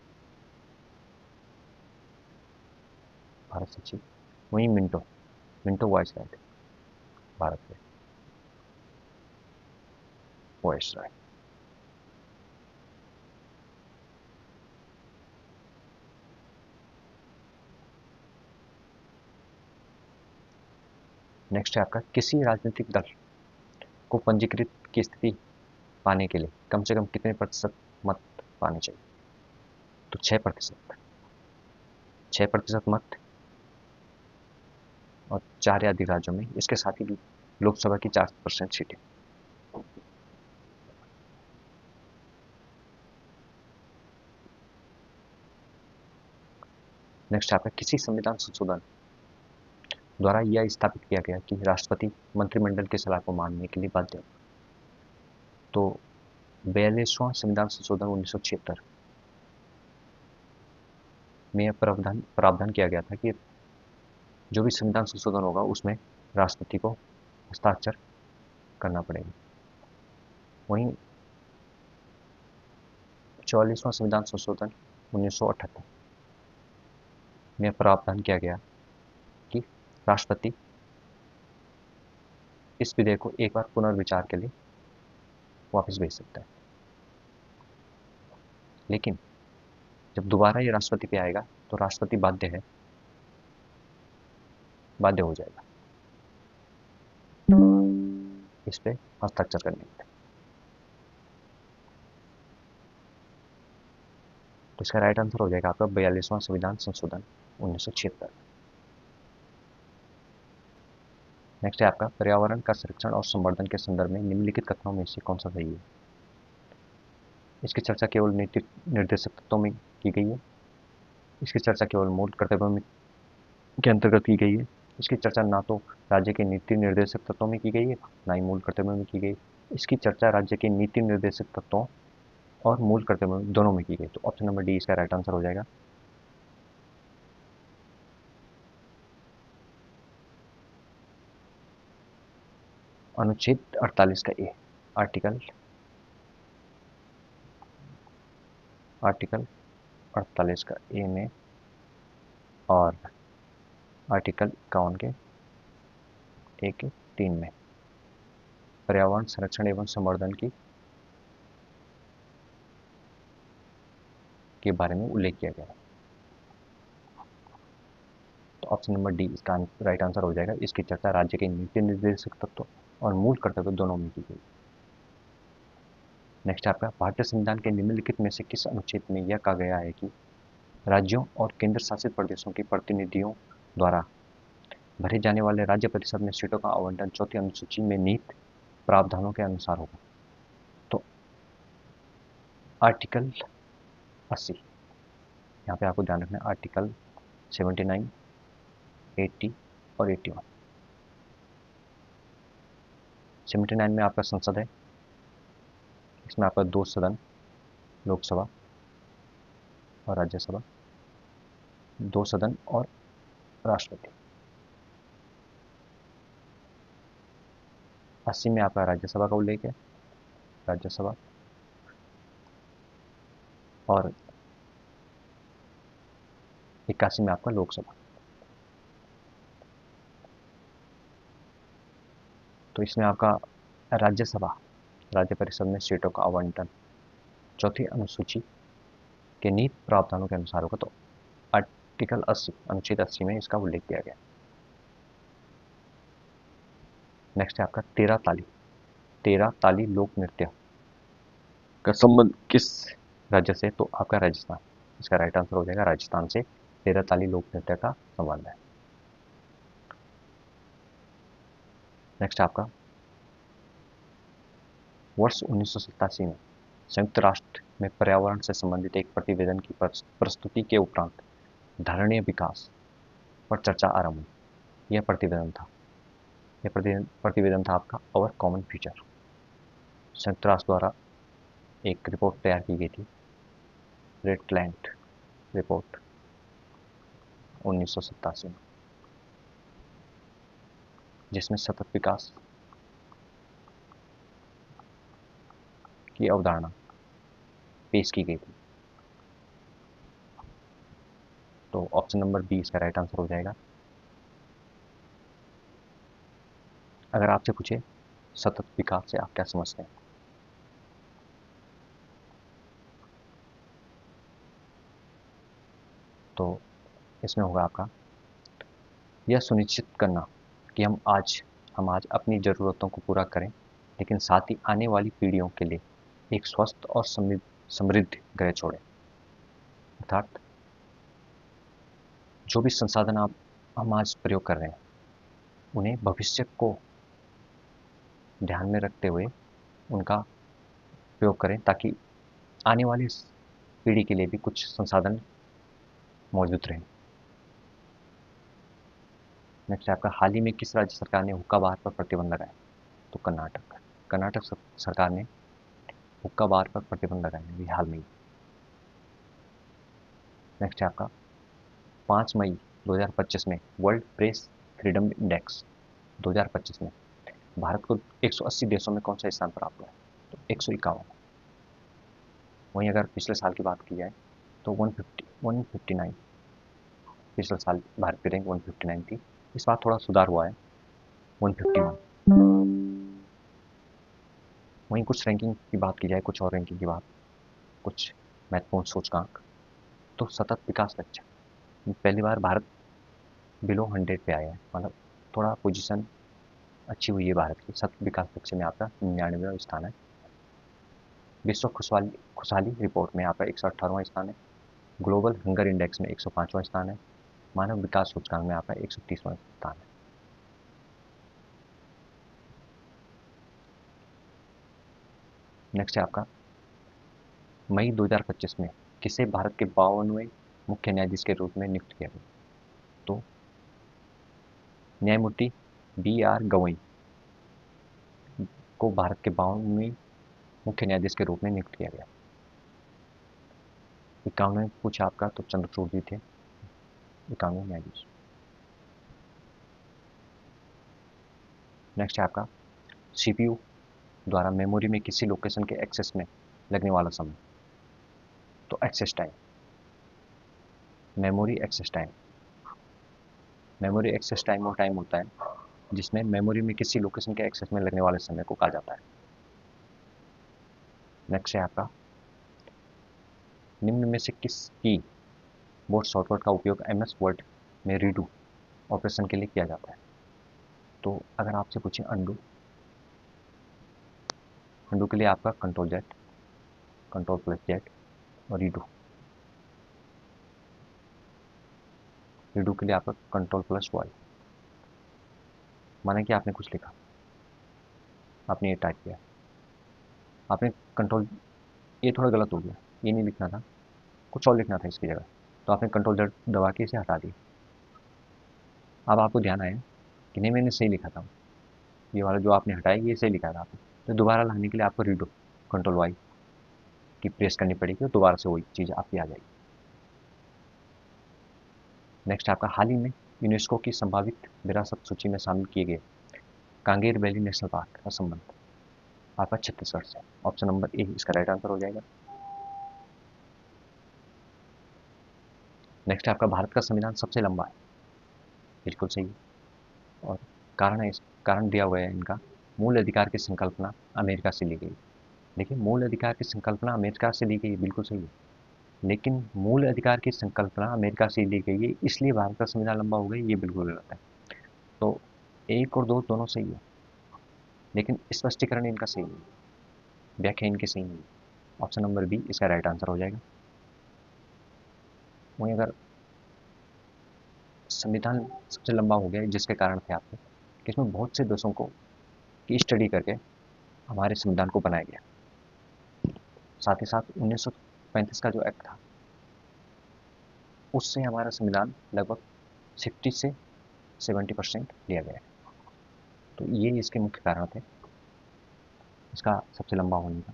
भारत सचिव। वहीं मिंटो, मिंटो वॉइस राय थे, भारत के वॉइस राय। नेक्स्ट है आपका, किसी राजनीतिक दल को पंजीकृत की स्थिति पाने के लिए कम से कम कितने प्रतिशत मत पाने चाहिए? तो 6%। 6% मत, और 4 या अधिक राज्यों में, इसके साथ ही लोकसभा की 4% सीटें। नेक्स्ट आपका, किसी संविधान संशोधन द्वारा यह स्थापित किया गया कि राष्ट्रपति मंत्रिमंडल की सलाह को मानने के लिए बाध्य हो। तो 42वां संविधान संशोधन 1976 में यह प्रावधान किया गया था कि जो भी संविधान संशोधन होगा उसमें राष्ट्रपति को हस्ताक्षर करना पड़ेगा। वहीं 44वां संविधान संशोधन 1978 में प्रावधान किया गया कि राष्ट्रपति इस विधेयक को एक बार पुनर्विचार के लिए वापस भेज सकता है, लेकिन जब दोबारा ये राष्ट्रपति पे आएगा तो राष्ट्रपति बाध्य हो जाएगा इस पे हस्ताक्षर करने के लिए। तो इसका राइट आंसर हो जाएगा आपका 42वां संविधान संशोधन 1976। नेक्स्ट है आपका, पर्यावरण का संरक्षण और संवर्धन के संदर्भ में निम्नलिखित कथनों में से कौन सा सही है? इसकी चर्चा केवल नीति निर्देशक तत्वों में की गई है, इसकी चर्चा केवल मूल कर्तव्यों में के अंतर्गत की गई है, इसकी चर्चा ना तो राज्य के नीति निर्देशक तत्वों में की गई है, ना ही मूल कर्तव्यों में की गई। इसकी चर्चा राज्य के नीति निर्देशक तत्वों और मूल कर्तव्यों दोनों में की गई। तो ऑप्शन नंबर डी इसका राइट आंसर हो जाएगा। अनुच्छेद 48 का ए, आर्टिकल आर्टिकल 48 का ए में और आर्टिकल 51 के ए के 3 में पर्यावरण संरक्षण एवं संवर्धन के बारे में उल्लेख किया गया है। तो ऑप्शन नंबर डी इसका राइट आंसर हो जाएगा। इसकी चर्चा राज्य के नीति निर्देशक तत्व और मूल कर्तव्य दोनों में की गई। नेक्स्ट आपका, भारतीय संविधान के निम्नलिखित में से किस अनुच्छेद में यह कहा गया है कि राज्यों और केंद्र शासित प्रदेशों के प्रतिनिधियों द्वारा भरे जाने वाले राज्य परिषद में सीटों का आवंटन चौथी अनुसूची में निहित प्रावधानों के अनुसार होगा? तो आर्टिकल 80, यहाँ पे आपको ध्यान रखना है, आर्टिकल 79, 80 और 81। 79 में आपका संसद है, इसमें आपका 2 सदन, लोकसभा और राज्यसभा, 2 सदन और राष्ट्रपति। 80 में आपका राज्यसभा का उल्लेख है, राज्यसभा, और 81 में आपका लोकसभा। तो इसमें आपका राज्यसभा, राज्य परिषद में सीटों का आवंटन चौथी अनुसूची के निहित प्रावधानों के अनुसार होगा। तो आर्टिकल 80 अनुच्छेद 80 में इसका उल्लेख किया गया। नेक्स्ट है आपका तेरह ताली। तेरह ताली लोक नृत्य का संबंध किस राज्य से? तो आपका राजस्थान। इसका राइट आंसर हो जाएगा राजस्थान से तेरह ताली लोक नृत्य का संबंध है। नेक्स्ट आपका वर्ष 1987 में संयुक्त राष्ट्र में पर्यावरण से संबंधित एक प्रतिवेदन की प्रस्तुति के उपरांत धारणीय विकास पर चर्चा आरंभ हुई। यह प्रतिवेदन था आपका अवर कॉमन फ्यूचर। संयुक्त राष्ट्र द्वारा एक रिपोर्ट तैयार की गई थी, रेटलैंड रिपोर्ट 1987 में, जिसमें सतत विकास की अवधारणा पेश की गई थी। तो ऑप्शन नंबर बी इसका राइट आंसर हो जाएगा। अगर आपसे पूछे सतत विकास से आप क्या समझते हैं, तो इसमें होगा आपका यह सुनिश्चित करना कि हम आज अपनी ज़रूरतों को पूरा करें, लेकिन साथ ही आने वाली पीढ़ियों के लिए एक स्वस्थ और समृद्ध ग्रह छोड़ें। अर्थात जो भी संसाधन हम आज प्रयोग कर रहे हैं, उन्हें भविष्य को ध्यान में रखते हुए उनका प्रयोग करें, ताकि आने वाली पीढ़ी के लिए भी कुछ संसाधन मौजूद रहें। नेक्स्ट आपका हाल ही में किस राज्य सरकार ने हुक्का बार पर प्रतिबंध लगाया? तो कर्नाटक सरकार ने हुक्का बार पर प्रतिबंध लगाया अभी हाल में ही। नेक्स्ट है आपका 5 मई 2025 में वर्ल्ड प्रेस फ्रीडम इंडेक्स 2025 में भारत को 180 देशों में कौन सा स्थान प्राप्त हुआ है? तो 151। वहीं अगर पिछले साल की बात की जाए तो 159, पिछले साल भारत की रैंक 159 थी। इस बार थोड़ा सुधार हुआ है, 151। वहीं कुछ रैंकिंग की बात की जाए, कुछ और रैंकिंग की बात, कुछ महत्वपूर्ण सूचकांक, तो सतत विकास लक्ष्य पहली बार भारत बिलो 100 पे आया है, मतलब थोड़ा पोजीशन अच्छी हुई है भारत की। सतत विकास लक्ष्य में आपका 99वां स्थान है। विश्व खुशहाली रिपोर्ट में आपका 118वां स्थान है। ग्लोबल हंगर इंडेक्स में 105वां स्थान है। मानव विकास सूचकांक में आपका 130वां स्थान है। नेक्स्ट है आपका मई 2025 में किसे भारत के 52वें मुख्य न्यायाधीश के रूप में नियुक्त किया गया? तो न्यायमूर्ति BR गवई को भारत के 52वें मुख्य न्यायाधीश के रूप में नियुक्त किया गया। 51वें पूछा आपका, तो चंद्रचूड़ जी थे 51वें न्यायाधीश। नेक्स्ट है आपका CPU द्वारा मेमोरी में किसी लोकेशन के एक्सेस में लगने वाला समय, तो access time. Memory access time वो टाइम होता है जिसमें मेमोरी में किसी लोकेशन के एक्सेस में लगने वाले समय को कहा जाता है। नेक्स्ट है आपका निम्न में से किस कीबोर्ड शॉर्टकट का उपयोग MS वर्ड में रीडू ऑपरेशन के लिए किया जाता है? तो अगर आपसे पूछें अंडू के लिए आपका कंट्रोल+Z और रीडू के लिए आपका कंट्रोल+Y। माना कि आपने कुछ लिखा, आपने ये टाइप किया, आपने कंट्रोल, ये थोड़ा गलत हो गया, ये नहीं लिखना था, कुछ और लिखना था इसकी जगह, तो आपने कंट्रोल Z दबा के इसे हटा दिया। अब आपको ध्यान आया कि नहीं, मैंने सही लिखा था, ये वाला जो आपने हटाया ये सही लिखा था आपने, तो दोबारा लाने के लिए आपको रीडू कंट्रोल+Y की प्रेस करनी पड़ेगी, और दोबारा से वही चीज़ आपकी आ जाएगी। नेक्स्ट आपका हाल ही में यूनेस्को की संभावित विरासत सूची में शामिल किए गए कांगेर वैली नेशनल पार्क का संबंध आपका छत्तीसगढ़ से। ऑप्शन नंबर ए इसका राइट आंसर हो जाएगा। नेक्स्ट आपका भारत का संविधान सबसे लंबा है, बिल्कुल सही है, और कारण दिया हुआ है इनका, मूल अधिकार की संकल्पना अमेरिका से ली गई। देखिए, मूल अधिकार की संकल्पना अमेरिका से ली गई, बिल्कुल सही है। लेकिन मूल अधिकार की संकल्पना अमेरिका से ली गई है, इसलिए भारत का संविधान लंबा हो गया, ये बिल्कुल गलत है। तो एक और दो दोनों सही है, लेकिन स्पष्टीकरण इनका सही नहीं है, व्याख्या इनकी सही नहीं है। ऑप्शन नंबर बी इसका राइट आंसर हो जाएगा। वहीं अगर संविधान सबसे लंबा हो गया जिसके कारण थे आपके कि इसमें बहुत से देशों को की स्टडी करके हमारे संविधान को बनाया गया। साथ ही साथ 1935 का जो एक्ट था उससे हमारा संविधान लगभग 60 से 70% लिया गया है। तो ये इसके मुख्य कारण थे इसका सबसे लंबा होने का।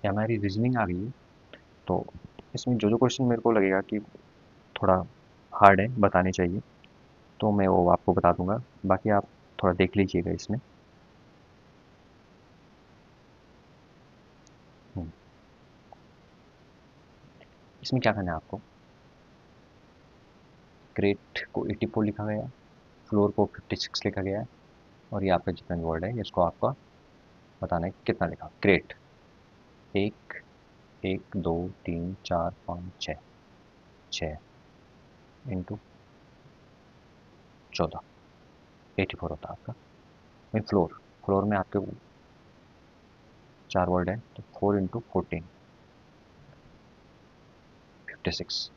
ये हमारी रीजनिंग आ गई है। तो इसमें जो जो क्वेश्चन मेरे को लगेगा कि थोड़ा हार्ड है, बताने चाहिए, तो मैं वो आपको बता दूंगा। बाकी आप थोड़ा देख लीजिएगा इसमें। हम्म, इसमें क्या करना है आपको, ग्रेट को 84 लिखा गया है, फ्लोर को 56 लिखा गया है, और ये आपका जितना वर्ड है इसको आपका बताना है कि कितना लिखा। ग्रेट एक, एक दो तीन चार पाँच छः, छः इंटू 14, 84 होता है आपका। वही फ्लोर, फ्लोर में आपके चार वर्ड है तो 4 इंटू 14, 56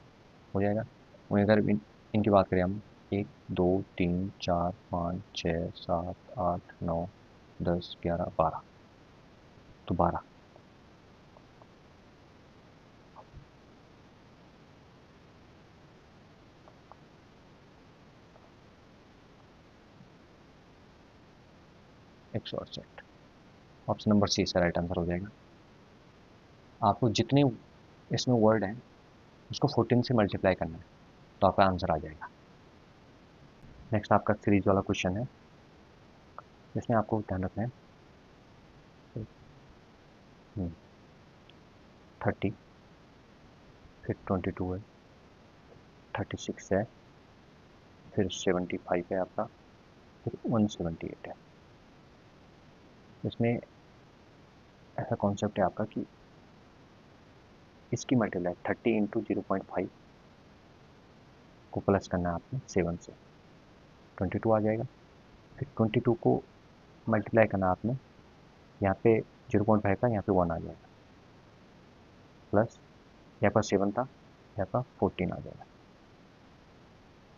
हो जाएगा। वहीं अगर इनकी बात करें हम, एक दो तीन चार पाँच छः सात आठ नौ 10 11 12, तो 12। 168, ऑप्शन नंबर सी इसका राइट आंसर हो जाएगा। आपको जितने इसमें वर्ड हैं उसको 14 से मल्टीप्लाई करना है तो आपका आंसर आ जाएगा। नेक्स्ट आपका सीरीज वाला क्वेश्चन है, इसमें आपको ध्यान रखना है 30, फिर 22 है, 36 है, फिर 75 है आपका, फिर 178 है। इसमें ऐसा कॉन्सेप्ट है आपका कि इसकी मल्टीप्लाई 30 इंटू 0.5 को प्लस करना है आपने 7 से, 22 आ जाएगा। फिर 22 को मल्टीप्लाई करना आपने, यहाँ पे 0.5 का यहाँ पे 1 आ जाएगा, प्लस यहाँ पर 7 था, यहाँ पर 14 आ जाएगा,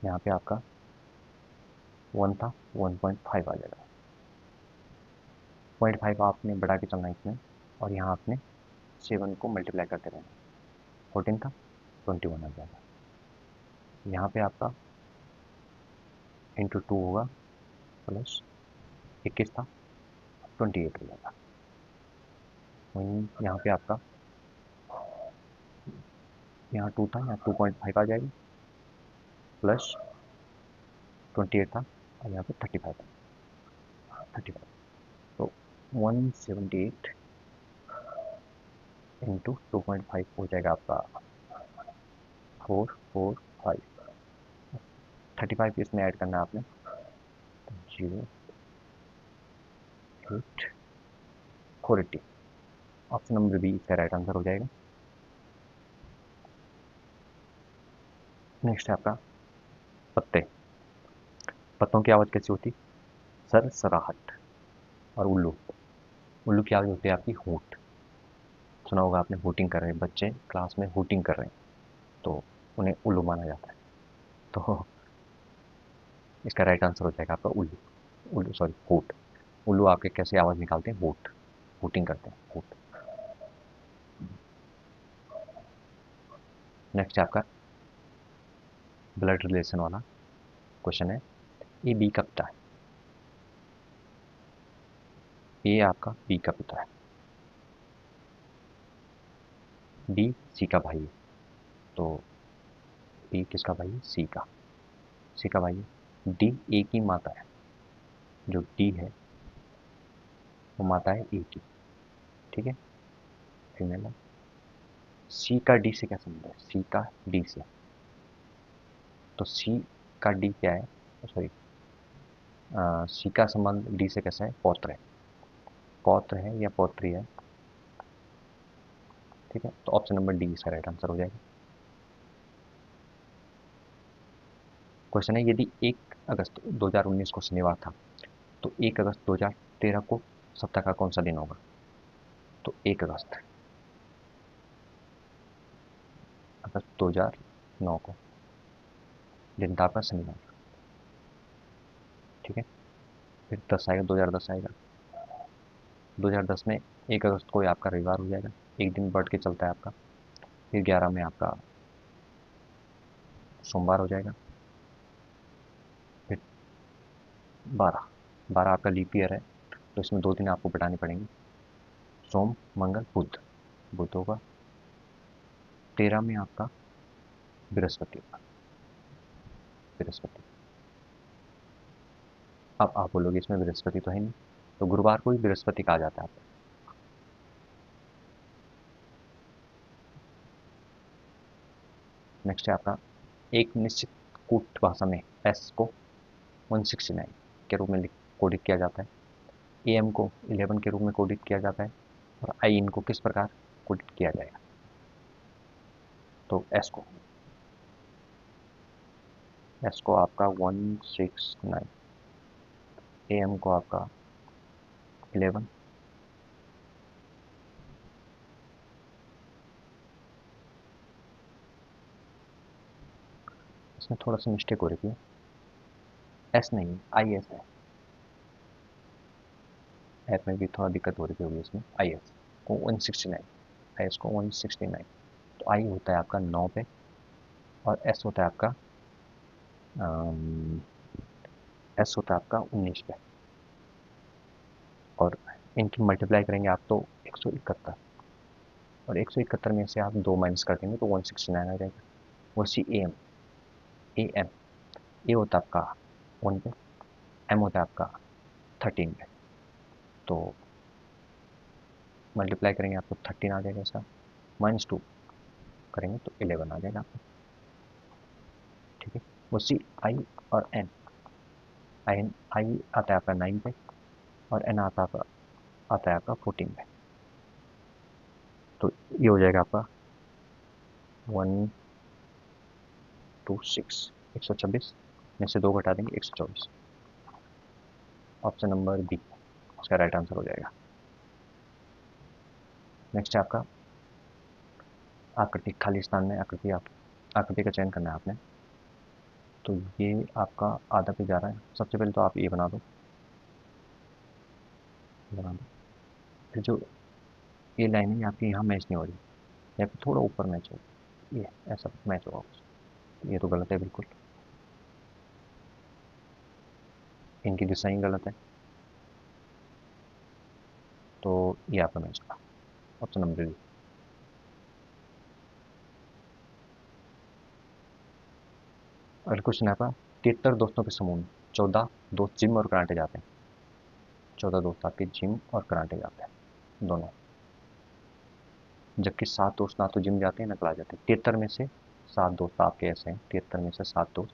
यहाँ पे आपका 1 था, 1.5 आ जाएगा। 0.5 आपने बढ़ा के चलना है इसमें, और यहाँ आपने 7 को मल्टीप्लाई करते रहना। 14 था, 21 आ जाएगा। यहाँ पे आपका इंटू 2 होगा, प्लस 21 था, 28 हो जाएगा। वहीं यहाँ पे आपका यहाँ 2 था, यहाँ 2.5 आ जाएगा, प्लस 28 था, और यहाँ पे 35 था, 35। तो 178 इंटू 2.5 हो जाएगा आपका 445। 35 इसमें ऐड करना है आपने, 0 8 480, ऑप्शन नंबर बी इसका राइट आंसर हो जाएगा। नेक्स्ट है आपका पत्ते। पत्तों की आवाज़ कैसी होती, सर सराहट। और उल्लू, उल्लू की आवाज़ होती है आपकी होठ। सुना होगा आपने, हुटिंग कर रहे हैं बच्चे, क्लास में हुटिंग कर रहे हैं तो उन्हें उल्लू माना जाता है। तो इसका राइट आंसर हो जाएगा आपका उल्लू। उल्लू सॉरी होठ। उल्लू आपके कैसे आवाज़ निकालते हैं, होठ, हुटिंग करते हैं, होठ। नेक्स्ट है आपका ब्लड रिलेशन वाला क्वेश्चन है, ए बी का पिता है। ए आपका बी का पिता है, बी सी का भाई है। तो बी किसका भाई है, सी का, सी का भाई है। डी ए की माता है, जो डी है वो माता है ए की, ठीक है, फीमेल है। सी का डी से क्या संबंध है, सी का डी से, तो सी का डी क्या है, सॉरी, सी का संबंध डी से कैसा है, पौत्र है, पौत्र है या पौत्री है, ठीक है, तो ऑप्शन नंबर डी इसका राइट आंसर हो जाएगा। क्वेश्चन है, यदि 1 अगस्त 2019 को शनिवार था तो 1 अगस्त 2013 को सप्ताह का कौन सा दिन होगा? तो 1 अगस्त अगस्त 2009 को दिन था आपका शनिवार। ठीक है, फिर 10 आएगा, 2010 आएगा। 2010 में 1 अगस्त को ही आपका रविवार हो जाएगा, एक दिन बढ़ के चलता है आपका। फिर 11 में आपका सोमवार हो जाएगा। फिर 12 12 आपका लीप ईयर है, तो इसमें 2 दिन आपको घटाने पड़ेंगे, सोम मंगल बुध। बुध होगा। 13 में आपका बृहस्पति होगा, बृहस्पति। अब आप बोलोगे इसमें बृहस्पति तो है नहीं, तो गुरुवार को ही बृहस्पति कहा जाता है आपको। नेक्स्ट है आपका, एक निश्चित कूट भाषा में एस को 169 के रूप में कोडित किया जाता है, एम को 11 के रूप में कोडित किया जाता है, और आई इन को किस प्रकार कोडित किया जाएगा? तो एस को आपका 169, एम को आपका 11, इसमें थोड़ा सा मिस्टेक हो रही थी, एस नहीं आई एस है, ऐप में भी थोड़ा दिक्कत हो रही थी होगी इसमें। आई एस को 169, आई एस को 169, तो आई होता है आपका 9 पे, और एस होता है आपका एस होता है आपका 19 पे, और इनकी मल्टीप्लाई करेंगे आप तो 171, और 171 में से आप 2 माइनस कर देंगे तो 169 आ जाएगा। वैसे ए एम ए होता है आपका 1 पे, एम होता है आपका 13 पे, तो मल्टीप्लाई करेंगे आपको 13 आ जाएगा इसका, -2 करेंगे तो 11 आ जाएगा आपको। ठीक है, वैसे आई और एन, आई आई आता है आपका 9 पे, और एन आता है आपका 14 पे, तो ये हो जाएगा आपका 126, 126 में से 2 घटा देंगे 124, ऑप्शन नंबर बी इसका राइट आंसर हो जाएगा। नेक्स्ट है आपका आकृति, खाली स्थान में आकृति का चयन करना है आपने। तो ये आपका आधा पे जा रहा है, सबसे पहले तो आप ये बना दो। फिर जो ये लाइन है आपकी यहाँ मैच नहीं हो रही, या फिर थोड़ा ऊपर मैच हो, ये ऐसा मैच होगा कुछ, ये तो गलत है बिल्कुल, इनकी दिशा ही गलत है, तो ये आपका मैच होगा, ऑप्शन नंबर बी। अगला क्वेश्चन है आपका, 73 दोस्तों के समूह में 14 दोस्त जिम और कराटे जाते हैं, 14 दोस्त आपके जिम और कराटे जाते हैं दोनों, जबकि 7 दोस्त ना तो जिम जाते हैं ना क्लास जाते हैं। 73 में से 7 दोस्त आपके ऐसे हैं, 73 में से 7 दोस्त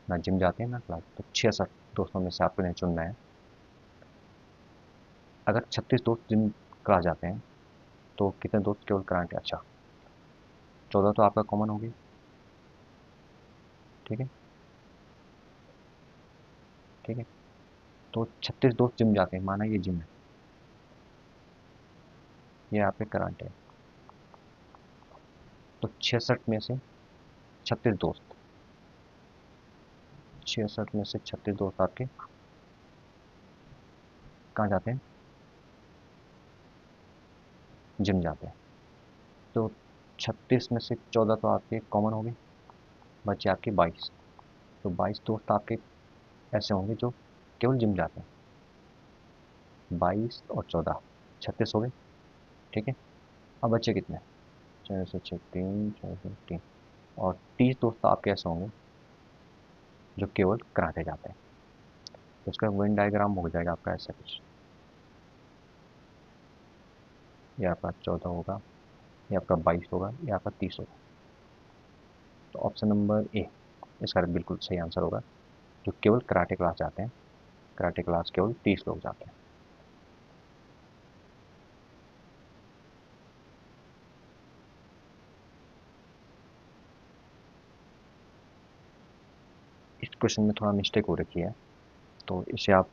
ना जिम जाते हैं ना क्लास, तो 66 दोस्तों में से आपको इन्हें चुनना है। अगर 36 दोस्त जिम क्लास जाते हैं तो कितने दोस्त केवल कराटे? अच्छा, 14 तो आपका कॉमन हो गया। ठीक है, ठीक है, तो 36 दोस्त जिम जाते हैं, माना ये जिम है, ये आपके कराटे है, तो 66 में से 36 दोस्त, 66 में से 36 दोस्त आपके कहाँ जाते हैं? जिम जाते हैं। तो 36 में से 14 तो आपके कॉमन हो गए, बचे आपके 22, तो 22 दोस्त आपके ऐसे होंगे जो केवल जिम जाते हैं, 22 और 14 36 हो गए। ठीक है, अब बच्चे कितने? 4 से 6 3, 4 से 3, और 30 दोस्त आपके ऐसे होंगे जो केवल कराटे जाते हैं, तो उसका वेन डायग्राम हो जाएगा आपका ऐसा कुछ, ये आपका 14 होगा, ये आपका 22 होगा, ये आपका 30 होगा, तो ऑप्शन नंबर ए इसका बिल्कुल सही आंसर होगा, जो केवल कराटे क्लास जाते हैं, कराटे क्लास केवल 30 लोग जाते हैं। क्वेश्चन में थोड़ा मिस्टेक हो रखी है, तो इसे आप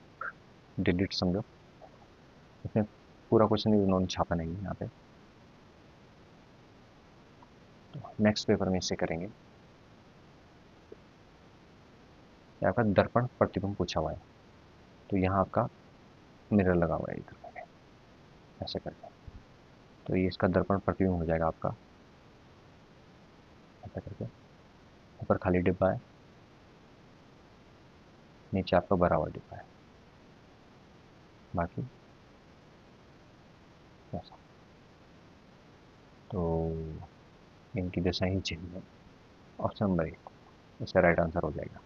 डिलीट समझो। इसमें पूरा क्वेश्चन उन्होंने छापा नहीं है यहाँ पे। तो नेक्स्ट पेपर में इसे करेंगे। यहाँ पर दर्पण प्रतिबिंब पूछा हुआ है, तो यहाँ आपका मिरर लगा हुआ है इधर पे, ऐसे करके। तो ये इसका दर्पण प्रतिबिंब हो जाएगा आपका, ऐसा करके। ऊपर खाली डिब्बा है, नीचे आपका भरा हुआ डिब्बा है, बाकी ऐसा। तो इनकी दिशा ही चिन्ह है। ऑप्शन नंबर 1 इसका राइट आंसर हो जाएगा।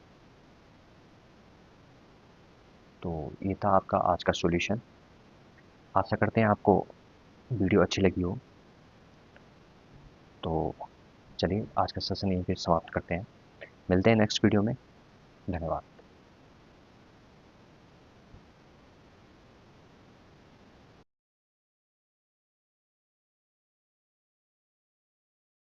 तो ये था आपका आज का सॉल्यूशन। आशा करते हैं आपको वीडियो अच्छी लगी हो। तो चलिए आज का सेशन यहीं पे समाप्त करते हैं। मिलते हैं नेक्स्ट वीडियो में। धन्यवाद।